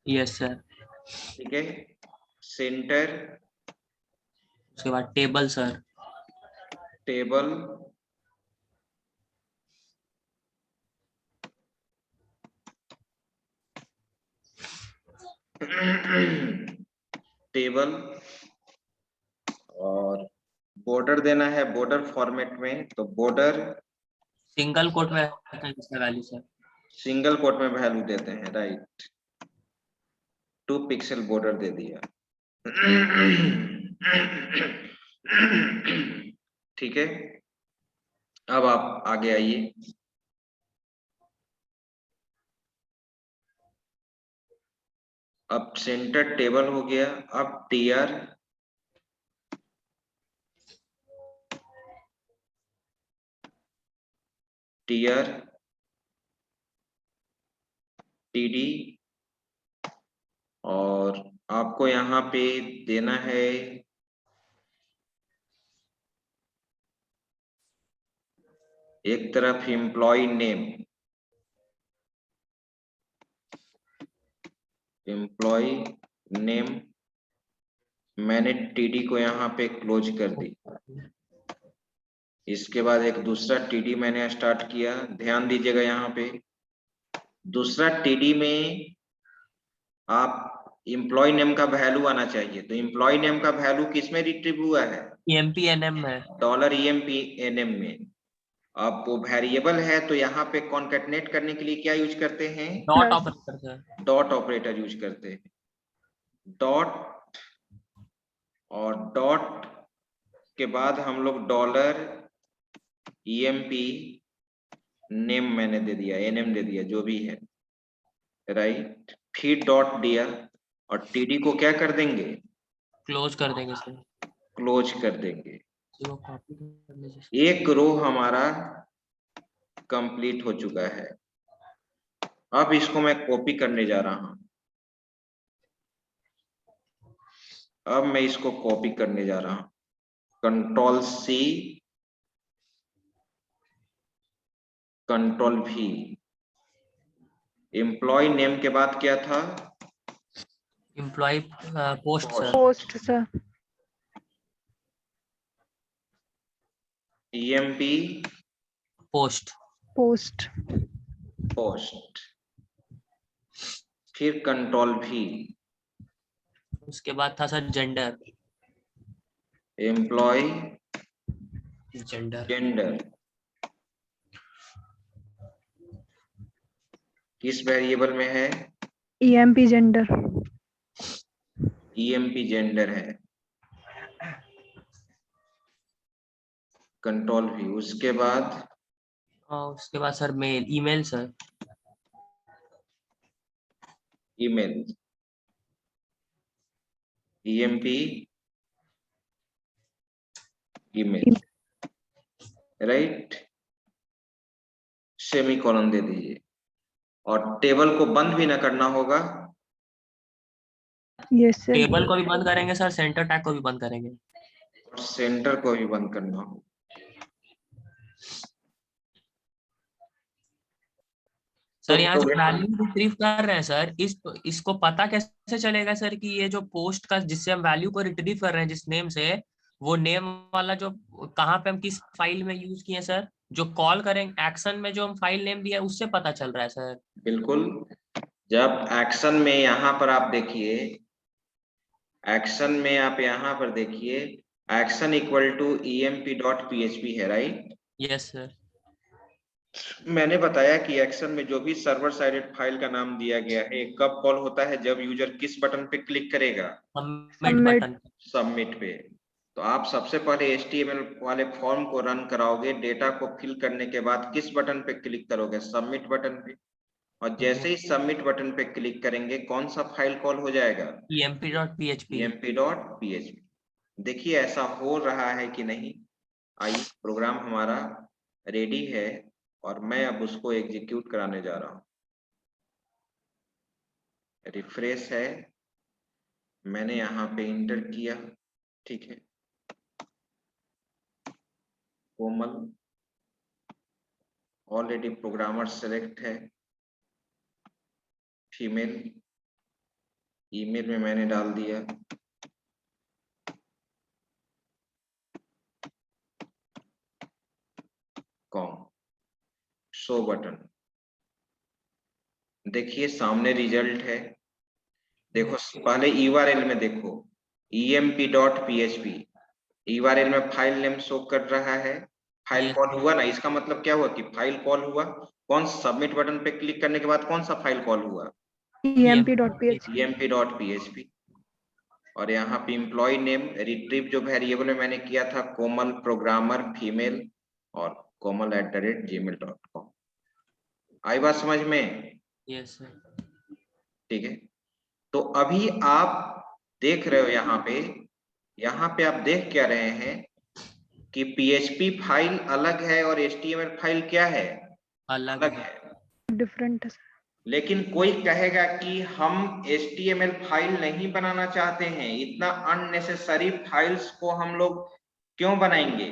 Yes sir. ठीक है, सेंटर, उसके बाद टेबल सर। टेबल, टेबल, और बॉर्डर देना है बॉर्डर फॉर्मेट में। तो बॉर्डर सिंगल कोट में इसका वैल्यू सर। सिंगल कोट में वैल्यू देते हैं, राइट। 2 पिक्सल बॉर्डर दे दिया। ठीक है, अब आप आगे आइए। अब सेंटर टेबल हो गया। अब टीआर, टीडी, और आपको यहाँ पे देना है एक तरफ एम्प्लॉय नेम, मैंने टीडी को यहाँ पे क्लोज कर दी। इसके बाद एक दूसरा टीडी मैंने स्टार्ट किया। ध्यान दीजिएगा यहाँ पे दूसरा टीडी में आप एम्प्लॉय नेम का वैल्यू आना चाहिए। तो एम्प्लॉय नेम का वैल्यू किस में रिट्रीव हुआ है, emp nm में, $emp nm में। अब वो वेरिएबल है तो यहाँ पे कॉन्केटनेट करने के लिए क्या यूज करते हैं, dot operator sir. Dot operator use करते हैं। डॉट और डॉट के बाद हम लोग डॉलर EMP नेम मैंने दे दिया, NM दे दिया, जो भी है, राइट। फिर डॉट दिया और TD को क्या कर देंगे, क्लोज कर देंगे सर। क्लोज कर देंगे। वो कॉपी कर लीजिए। एक रो हमारा कंप्लीट हो चुका है। अब इसको मैं कॉपी करने जा रहा हूं। अब मैं इसको कॉपी करने जा रहा हूं, Ctrl+C, Ctrl+V। एम्प्लॉय नेम के बाद क्या था, employ post sir. Post sir. EMP post. Post. Post, फिर Ctrl+V। उसके बाद था sir gender. Employ gender. Gender, किस वेरिएबल में है, EMP जेंडर। EMP जेंडर है। Ctrl+V। उसके बाद sir mail, email sir. Email, EMP email, right. Semicolon दे दीजिए और टेबल को बंद भी ना करना होगा। Yes sir. टेबल को भी बंद करेंगे सर, सेंटर टैग को भी बंद करेंगे और सेंटर को भी बंद करना होगा। सर। यहाँ जो प्रोग्राम वैल्यू रिट्रीव कर रहे हैं सर, इसको पता कैसे चलेगा सर कि ये जो पोस्ट का जिससे हम वैल्यू को रिट्रीव कर रहे हैं जिस नेम से, वो नेम वाला जो कहाँ पे हम किस फाइल में यूज किए सर, जो कॉल करेंगे एक्शन में जो हम फाइल नेम दिया है उससे पता चल रहा है सर। बिल्कुल, जब एक्शन में यहाँ पर आप देखिए, एक्शन में आप यहाँ पर देखिए, एक्शन इक्वल टू emp.php है, राइट। Yes sir. मैंने बताया कि एक्शन में जो भी सर्वर साइडेड फाइल का नाम दिया गया है कब कॉल होता है, जब यूजर किस बटन पे क्लिक करेगा, सबमिट बटन। सबमिट पे। तो आप सबसे पहले HTML वाले फॉर्म को रन कराओगे, डेटा को फिल करने के बाद किस बटन पे क्लिक करोगे, सबमिट बटन पे। और जैसे ही सबमिट बटन पे क्लिक करेंगे कौन सा फाइल कॉल हो जाएगा, emp.php। emp.php। देखिए ऐसा हो रहा है कि नहीं। आइए, प्रोग्राम हमारा रेडी है और मैं अब उसको एग्जीक्यूट कराने जा रहा हूं। रिफ्रेश है, मैंने यहाँ पे इंटर किया, ठीक है। कोमल ऑलरेडी प्रोग्रामर सेलेक्ट है, फीमेल, ईमेल में मैंने डाल दिया, कॉम, शो बटन। देखिए सामने रिजल्ट है। देखो पहले URL में देखो, emp.php, URL में फाइल नेम शो कर रहा है, फाइल कॉल हुआ ना। इसका मतलब क्या हुआ कि फाइल कॉल हुआ। कौन सबमिट बटन पे क्लिक करने के बाद कौन सा फाइल कॉल हुआ, emp.php। emp.php। और यहाँ पे एम्प्लॉय नेम रिट्रीव जो वेरिएबल में मैंने किया था, कोमल प्रोग्रामर फीमेल और komal@gmail.com। आई बात समझ में? Yes sir. ठीक है। तो अभी आप देख रहे हो यहाँ पे आप देख क्या रहे हैं कि PHP फाइल अलग है और HTML फाइल क्या है, अलग है, डिफरेंट है। लेकिन कोई कहेगा कि हम HTML फाइल नहीं बनाना चाहते हैं, इतना अननेसेसरी फाइल्स को हम लोग क्यों बनाएंगे।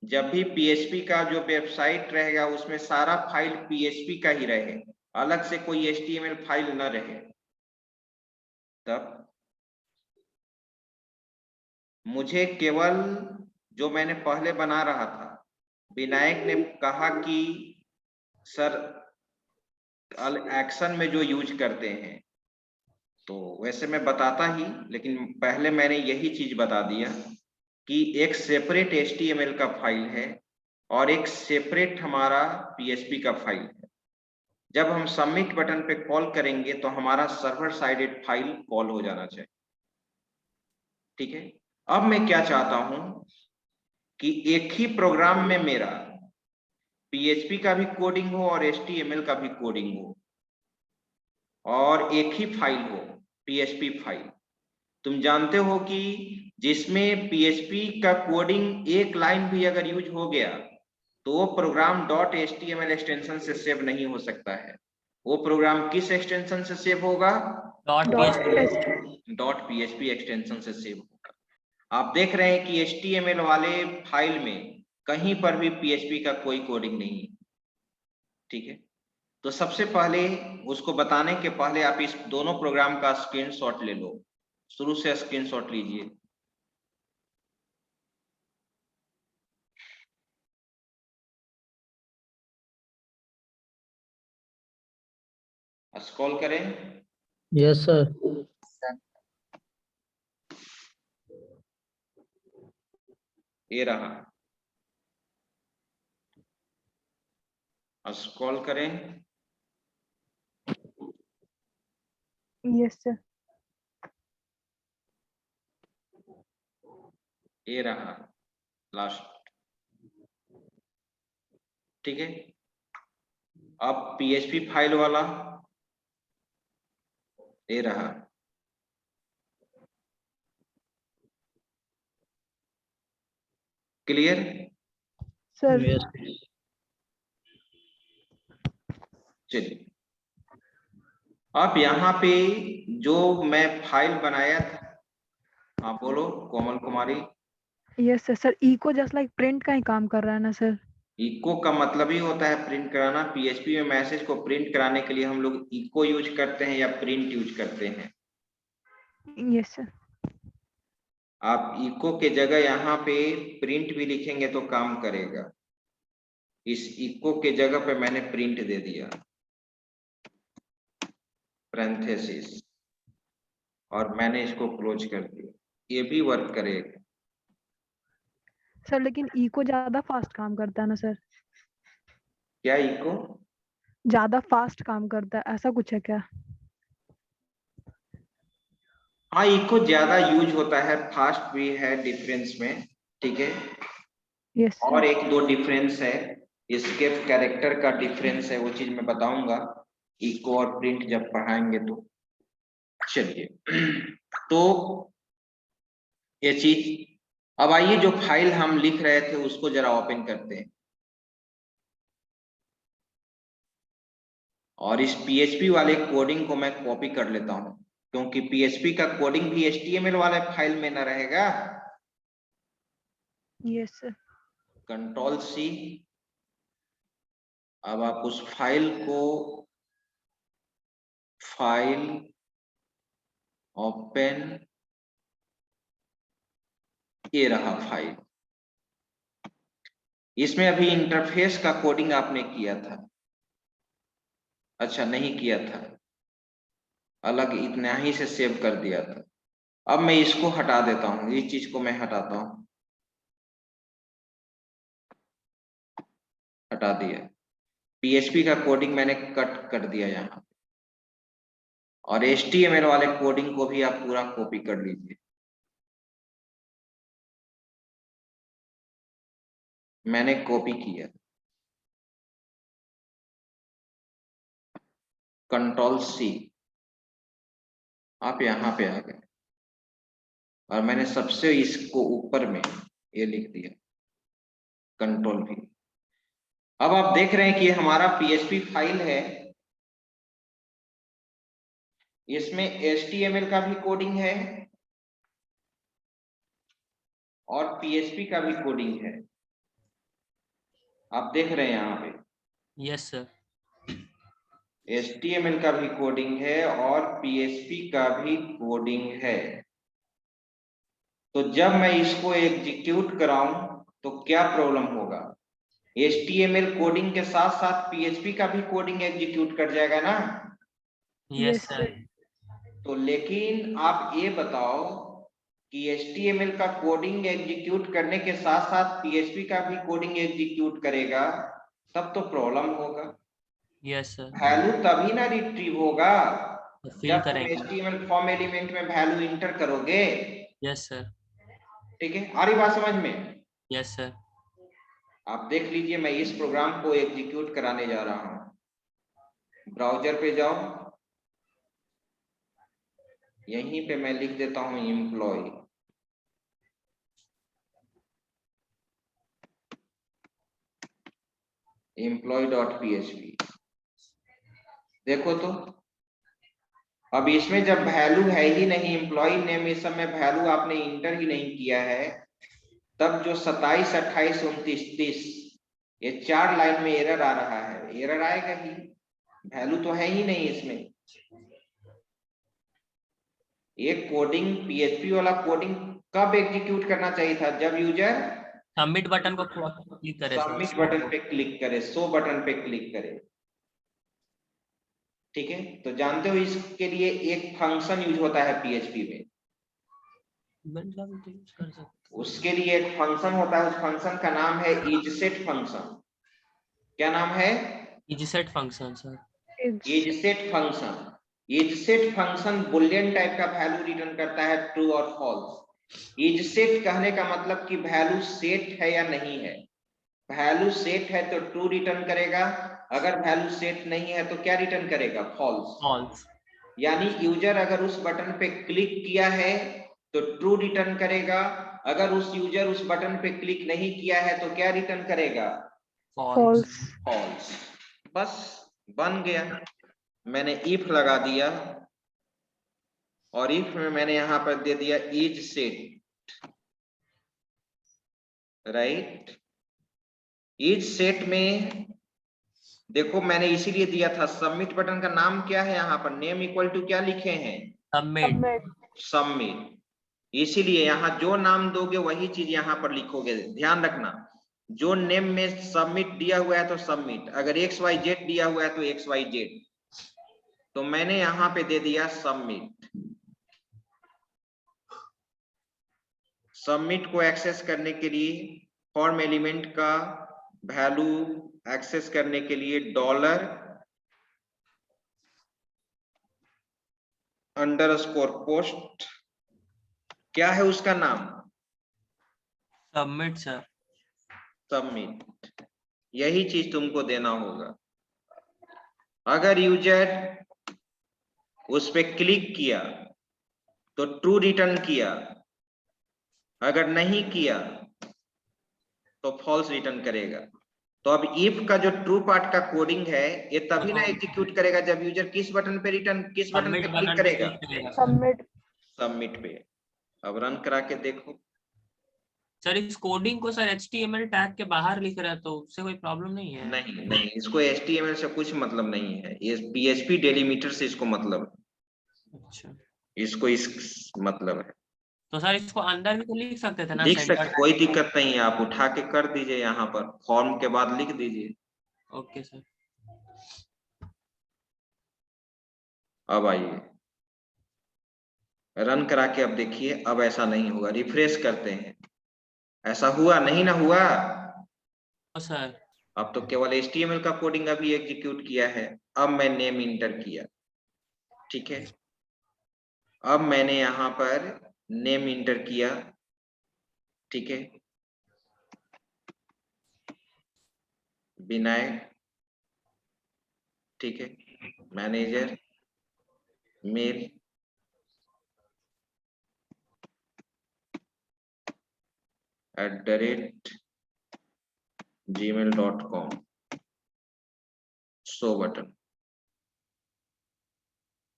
जब भी PHP का जो वेबसाइट रहेगा उसमें सारा फाइल PHP का ही रहे, अलग से कोई HTML फाइल न रहे। तब मुझे केवल जो मैंने पहले बना रहा था, विनायक ने कहा कि सर एक्शन में जो यूज करते हैं, तो वैसे मैं बताता ही, लेकिन पहले मैंने यही चीज बता दिया कि एक सेपरेट HTML का फाइल है और एक सेपरेट हमारा PHP का फाइल है। जब हम सबमिट बटन पे कॉल करेंगे तो हमारा सर्वर साइडेड फाइल कॉल हो जाना चाहिए, ठीक है। अब मैं क्या चाहता हूं कि एक ही प्रोग्राम में मेरा पीएचपी का भी कोडिंग हो और एचटीएमएल का भी कोडिंग हो और एक ही फाइल हो, पीएचपी फाइल। तुम जानते हो कि जिसमें पीएचपी का कोडिंग एक लाइन भी अगर यूज हो गया तो वो प्रोग्राम .html एक्सटेंशन से सेव नहीं हो सकता है। वो प्रोग्राम किस एक्सटेंशन से सेव होगा? .php एक्सटेंशन से सेव होगा। आप देख रहे हैं कि HTML वाले फाइल में कहीं पर भी PHP का कोई कोडिंग नहीं है। ठीक है, तो सबसे पहले उसको बताने के पहले आप इस दोनों प्रोग्राम का स्क्रीनशॉट ले लो। शुरू से स्क्रीनशॉट लीजिए। स्क्रॉल करें। Yes sir. ये रहा, स्क्रॉल करें। Yes sir. ये रहा लास्ट। ठीक है, अब पीएचपी फाइल वाला ये रहा। क्लियर? Sir yes. चलिए, अब यहाँ पे जो मैं फाइल बनाया था, हाँ बोलो Komal Kumari. Yes sir. Sir echo just like print का ही काम कर रहा है ना सर? इको का मतलब ही होता है प्रिंट कराना। पीएचपी में मैसेज को प्रिंट कराने के लिए हम लोग इको यूज करते हैं या प्रिंट यूज करते हैं। Yes sir. आप इको के जगह यहाँ पे प्रिंट भी लिखेंगे तो काम करेगा। इस इको के जगह पे मैंने प्रिंट दे दिया, पैरेंथेसिस, और मैंने इसको क्लोज कर दिया। ये भी वर्क करेगा। सर लेकिन इको ज्यादा फास्ट काम करता है ना सर? क्या इको ज्यादा फास्ट काम करता है, ऐसा कुछ है क्या? हाँ, इको ज्यादा यूज होता है, फास्ट भी है डिफरेंस में। ठीक है, यस और सर। एक दो डिफरेंस है, इसके कैरेक्टर का डिफरेंस है, वो चीज मैं बताऊंगा इको और प्रिंट जब पढ़ाएंगे तो। चलिए, तो ये चीज, अब आइए जो फाइल हम लिख रहे थे उसको जरा ओपन करते हैं और इस पीएचपी वाले कोडिंग को मैं कॉपी कर लेता हूं, क्योंकि पीएचपी का कोडिंग भी एचटीएमएल वाले फाइल में न रहेगा। Yes sir. Control C. अब आप उस फाइल को, फाइल ओपन, ये रहा फाइल। इसमें अभी इंटरफेस का कोडिंग आपने किया था, अच्छा नहीं किया था, अलग इतना ही से सेव कर दिया था। अब मैं इसको हटा देता हूं, इस चीज को मैं हटाता हूं, हटा दिया। पीएचपी का कोडिंग मैंने कट कर दिया यहाँ, और एचटीएमएल वाले कोडिंग को भी आप पूरा कॉपी कर लीजिए। मैंने कॉपी किया, कंट्रोल सी, आप यहाँ पे आ गए और मैंने सबसे इसको ऊपर में ये लिख दिया, कंट्रोल भी। अब आप देख रहे हैं कि हमारा पीएचपी फाइल है, इसमें एचटीएमएल का भी कोडिंग है और पीएचपी का भी कोडिंग है। आप देख रहे हैं यहाँ पे यस सर। HTML का भी कोडिंग है और PHP का भी कोडिंग है। तो जब मैं इसको एग्जीक्यूट कराऊं तो क्या प्रॉब्लम होगा? HTML कोडिंग के साथ साथ PHP का भी कोडिंग एग्जीक्यूट कर जाएगा ना? Yes sir. तो लेकिन आप ये बताओ कि HTML का कोडिंग एग्जीक्यूट करने के साथ साथ PHP का भी कोडिंग एग्जीक्यूट करेगा, तब तो प्रॉब्लम होगा। Yes sir. वैल्यू तभी ना रिट्रीव होगा फिल जब तुम करेंगे। HTML फॉर्म एलिमेंट में वैल्यू इंटर करोगे। Yes sir. ठीक है, आ रही बात समझ में? Yes sir. आप देख लीजिए, मैं इस प्रोग्राम को एग्जीक्यूट कराने जा रहा हूं। ब्राउजर पे जाओ, यहीं पे मैं लिख देता हूं एम्प्लॉय। employee.php। देखो तो अब इसमें जब वैल्यू है ही नहीं, एम्प्लॉय नेम इस समय वैल्यू आपने इंटर ही नहीं किया है, तब जो 27, 28, 29, 30 ये 4 लाइन में एरर आ रहा है। एरर आएगा ही, वैल्यू तो है ही नहीं इसमें। एक कोडिंग पीएचपी वाला कोडिंग कब एग्जीक्यूट करना चाहिए था? जब यूजर सबमिट बटन को क्लिक करे सर। सबमिट बटन पे क्लिक करे, शो बटन पे क्लिक करे। ठीक है, तो जानते हो इसके लिए एक फंक्शन यूज होता है पीएचपी में। उसके लिए एक फंक्शन होता है, उस फंक्शन का नाम है इजसेट फंक्शन। क्या नाम है? Isset function sir. Isset function. Isset function boolean type का वैल्यू रिटर्न करता है, ट्रू और फॉल्स। इजसेट कहने का मतलब कि वैल्यू सेट है या नहीं है। वैल्यू सेट है तो ट्रू रिटर्न करेगा, अगर वैल्यू सेट नहीं है तो क्या रिटर्न करेगा? फॉल्स। फॉल्स। यानी यूजर अगर उस बटन पे क्लिक किया है तो ट्रू रिटर्न करेगा, अगर उस यूजर उस बटन पे क्लिक नहीं किया है तो क्या रिटर्न करेगा? फॉल्स। फॉल्स। बस बन गया। मैंने इफ लगा दिया और इफ में मैंने यहां पर दे दिया is set, right. Is set में देखो मैंने इसीलिए दिया था, सबमिट बटन का नाम क्या है? यहाँ पर नेम इक्वल टू क्या लिखे हैं? सबमिट। सबमिट। इसीलिए यहाँ जो नाम दोगे वही चीज यहाँ पर लिखोगे। ध्यान रखना, जो नेम में सबमिट दिया हुआ है तो सबमिट, अगर XYZ दिया हुआ है तो XYZ। तो मैंने यहाँ पे दे दिया सबमिट। सबमिट को एक्सेस करने के लिए फॉर्म एलिमेंट का वैल्यू एक्सेस करने के लिए $_post, क्या है उसका नाम? Submit sir. सबमिट। यही चीज तुमको देना होगा। अगर यूजर उस पे क्लिक किया तो ट्रू रिटर्न किया, अगर नहीं किया तो फॉल्स रिटर्न करेगा। तो अब इफ का जो ट्रू पार्ट का कोडिंग है ये तभी ना एग्जीक्यूट करेगा जब यूजर किस बटन पे क्लिक करेगा? सबमिट। सबमिट पे। अब रन करा के देखो। सर इस कोडिंग को सर HTML टैग के बाहर लिख रहा है तो उससे कोई प्रॉब्लम नहीं है? नहीं नहीं, इसको HTML से कुछ मतलब नहीं है, ये PHP डेलीमीटर से इसको मतलब है। अच्छा, इसको इस मतलब है। तो सर इसको अंदर भी तो लिख सकते थे ना? लिख सेंटर सकते, कोई दिक्कत नहीं है, आप उठा के कर दीजिए, यहाँ पर फॉर्म के बाद लिख दीजिए। Okay sir. अब आइए रन करा के अब देखिए, अब ऐसा नहीं होगा। रिफ्रेश करते हैं, ऐसा हुआ? नहीं ना हुआ। सर अब तो केवल HTML का कोडिंग अभी एग्जीक्यूट किया है। अब मैं नेम इंटर किया, ठीक है। अब मैंने यहाँ पर नेम इंटर किया, ठीक है, विनायक, ठीक है। Manager mail, @gmail.com, show button.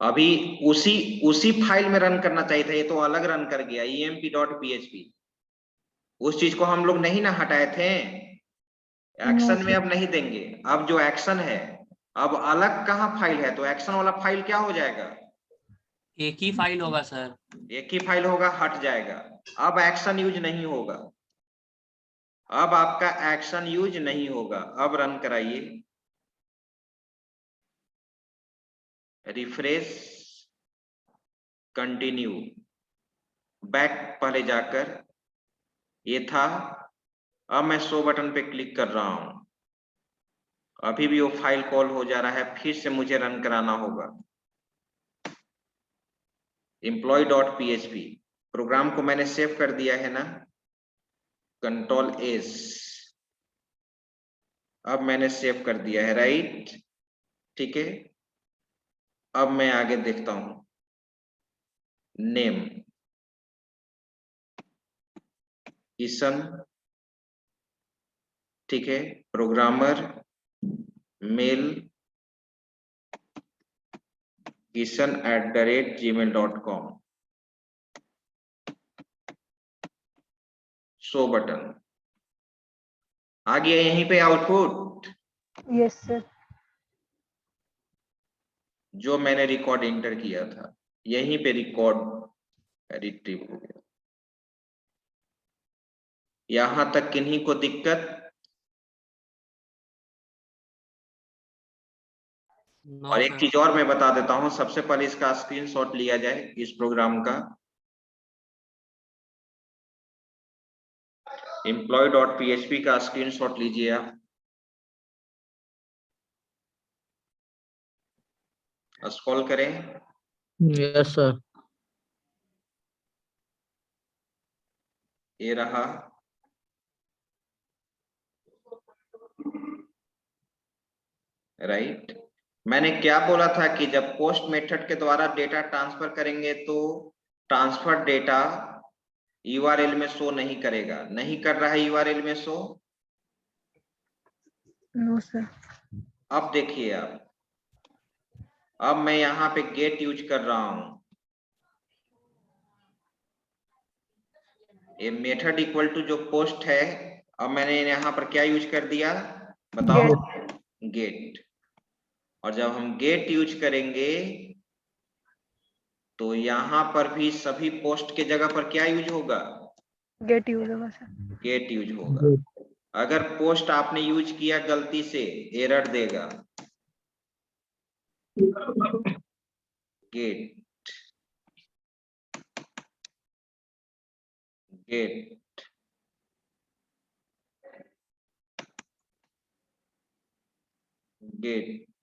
अभी उसी फाइल में रन करना चाहिए था, ये तो अलग रन कर गया, emp.php। उस चीज को हम लोग नहीं ना हटाए थे। एक्शन में अब नहीं देंगे। अब जो एक्शन है, अब अलग कहाँ फाइल है, तो एक्शन वाला फाइल क्या हो जाएगा? एक ही फाइल होगा सर। एक ही फाइल होगा, हट जाएगा। अब एक्शन यूज नहीं होगा, अब आपका एक्शन यूज नहीं होगा। अब रन कराइए, रिफ्रेश, कंटिन्यू, बैक पहले जाकर, ये था। अब मैं शो बटन पे क्लिक कर रहा हूं, अभी भी वो फाइल कॉल हो जा रहा है, फिर से मुझे रन कराना होगा। employee.php प्रोग्राम को मैंने सेव कर दिया है ना, कंट्रोल एस। अब मैंने सेव कर दिया है, राइट? ठीक है, अब मैं आगे देखता हूं। नेम किशन, ठीक है, programmer mail kisan@gmail.com, show button आ गया यहीं पे आउटपुट। Yes sir. जो मैंने रिकॉर्ड इंटर किया था यहीं पे रिकॉर्ड रिट्रीव हो गया। यहां तक किन्हीं को दिक्कत? नो और एक सर। चीज और मैं बता देता हूं, सबसे पहले इसका स्क्रीनशॉट लिया जाए इस प्रोग्राम का। employee.php का स्क्रीनशॉट लीजिए आप। स्क्रॉल करें, Yes, sir. ये रहा। राइट, मैंने क्या बोला था कि जब पोस्ट मेथड के द्वारा डेटा ट्रांसफर करेंगे तो ट्रांसफर डेटा यूआरएल में शो नहीं करेगा। नहीं कर रहा है यूआरएल में शो। No sir. अब देखिए आप, अब मैं यहाँ पे गेट यूज कर रहा हूं। ये मेथड इक्वल टू जो पोस्ट है, अब मैंने यहाँ पर क्या यूज कर दिया बताओ? गेट। और जब हम गेट यूज करेंगे तो यहाँ पर भी सभी पोस्ट के जगह पर क्या यूज होगा? गेट यूज होगा सर। गेट यूज होगा। अगर पोस्ट आपने यूज किया गलती से, एरर देगा। Get get get.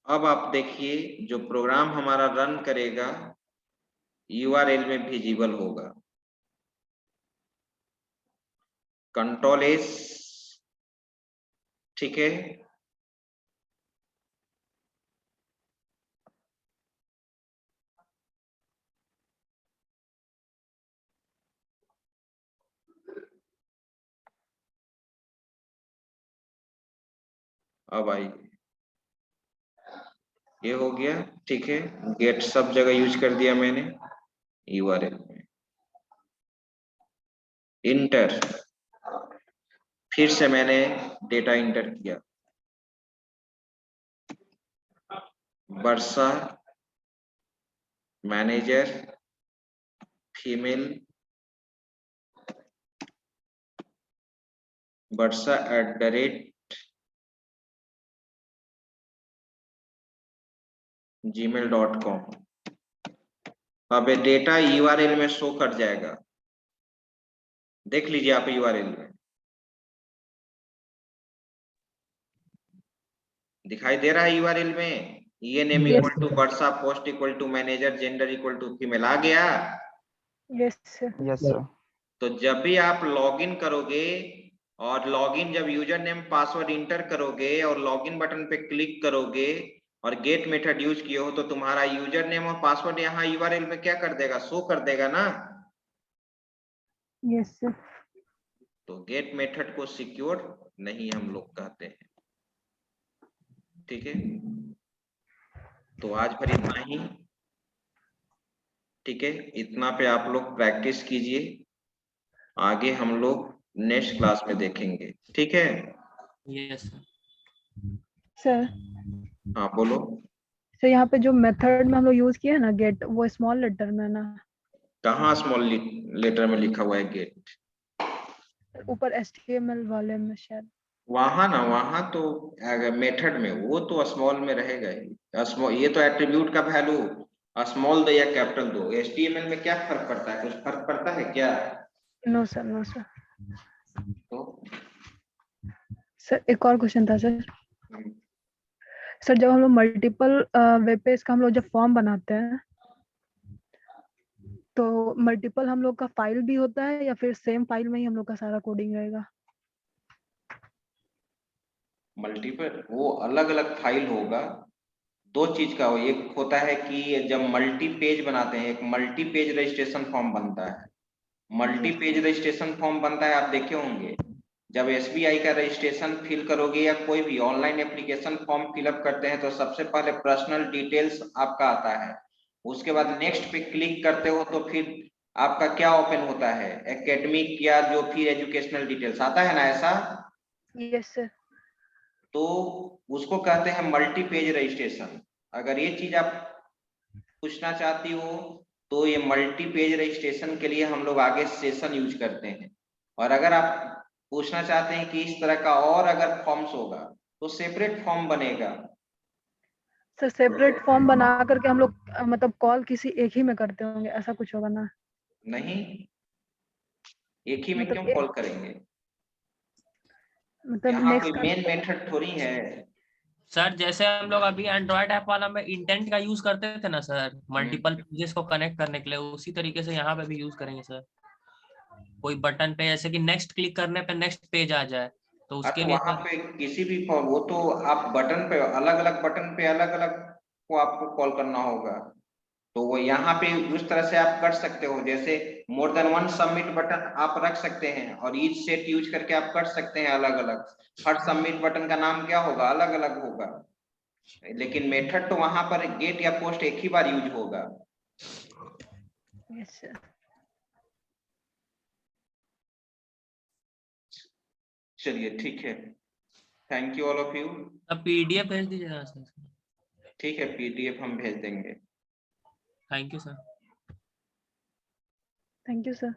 अब आप देखिए जो प्रोग्राम हमारा रन करेगा यूआरएल में विजिबल होगा। कंट्रोल एस, ठीक है। अब आइए, ये हो गया, ठीक है। गेट सब जगह यूज कर दिया मैंने यूआरएल में। इंटर, फिर से मैंने डेटा इंटर किया। वर्षा मैनेजर फीमेल, वर्षा@gmail.com। अब डेटा यूआरएल में शो कर जाएगा, देख लीजिए आप यूआरएल में दिखाई दे रहा है। यूआरएल में ये name equal to Varsha, post equal to manager, gender equal to female आ गया। Yes sir. Yes sir. तो जब भी आप लॉगिन करोगे और लॉगिन जब यूजर नेम पासवर्ड इंटर करोगे और लॉगिन बटन पे क्लिक करोगे और गेट मेथड यूज किए हो तो तुम्हारा यूजर नेम और पासवर्ड यहाँ यूआरएल में क्या कर देगा? शो कर देगा ना। Yes sir. तो गेट मेथड को सिक्योर नहीं हम लोग कहते हैं, ठीक है। तो आज भर इतना ही, ठीक है। इतना पे आप लोग प्रैक्टिस कीजिए, आगे हम लोग नेक्स्ट क्लास में देखेंगे, ठीक है। Yes sir. सर हाँ बोलो। सर यहाँ पे जो मेथड में हम लोग यूज किए हैं ना गेट, वो स्मॉल लेटर में ना? कहाँ स्मॉल लेटर में लिखा हुआ है गेट? ऊपर HTML वाले में शायद। वहां ना, वहां तो मेथड में वो तो स्मॉल में रहेगा ही। स्मॉल, ये तो एट्रीब्यूट का वैल्यू स्मॉल दो या कैपिटल दो। HTML में क्या फर्क पड़ता है? कुछ फर्क पड़ता है क्या? No sir, no sir. तो सर एक और क्वेश्चन था सर। सर जब हम लोग मल्टीपल वेब पेज का हम लोग जब फॉर्म बनाते हैं तो मल्टीपल हम लोग का फाइल भी होता है या फिर सेम फाइल में ही हम लोग का सारा कोडिंग रहेगा? मल्टीपल वो अलग अलग फाइल होगा, दो चीज का हो। एक होता है कि जब मल्टी पेज बनाते हैं, एक मल्टी पेज रजिस्ट्रेशन फॉर्म बनता है। मल्टी पेज रजिस्ट्रेशन फॉर्म बनता है, आप देखे होंगे जब एसबीआई का रजिस्ट्रेशन फिल करोगे या कोई भी ऑनलाइन एप्लीकेशन फॉर्म फिलअप करते हैं तो सबसे पहले पर्सनल डिटेल्स आपका आता है, उसके बाद नेक्स्ट पे क्लिक करते हो तो फिर आपका क्या ओपन होता है, एकेडमिक या जो फिर एजुकेशनल डिटेल्स आता है ना, ऐसा। Yes sir. तो उसको कहते हैं मल्टी पेज रजिस्ट्रेशन। अगर ये चीज आप पूछना चाहती हो तो ये मल्टी पेज रजिस्ट्रेशन के लिए हम लोग आगे सेशन यूज करते हैं। और अगर आप पूछना चाहते हैं कि इस तरह का और अगर फॉर्म्स होगा तो सेपरेट फॉर्म बनेगा। सर सेपरेट फॉर्म बना करके हम लोग मतलब कॉल किसी एक ही में करते होंगे, ऐसा कुछ होगा ना? नहीं, एक ही में मतलब क्यों कॉल करेंगे, मतलब यहाँ कोई नेक्स्ट मेन मेथड थोड़ी है। सर जैसे हम लोग अभी एंड्रॉयड ऐप वाला में इंटेंट का यूज करते थे ना सर, मल्टीपल पेजेस को कनेक्ट करने के लिए, उसी तरीके से यहाँ पे भी यूज करेंगे सर। कोई बटन पे जैसे कि नेक्स्ट क्लिक करने पे नेक्स्ट पेज आ जाए तो उसके लिए वहां पे किसी भी फॉर्म, वो तो आप बटन पे अलग अलग बटन पे अलग अलग को आपको कॉल करना होगा। तो वो यहाँ पे उस तरह से आप कर सकते हो, जैसे more than one submit button आप रख सकते हैं और ईच सेट यूज करके आप कर सकते हैं अलग अलग। हर सबमिट बटन का नाम क्या होगा, अलग अलग होगा, लेकिन मेथड तो वहां पर गेट या पोस्ट एक ही बार यूज होगा। Yes sir. चलिए ठीक है, thank you all of you. अब पीडीएफ भेज दीजिए ना सर। ठीक है, पीडीएफ हम भेज देंगे। Thank you sir. Thank you sir.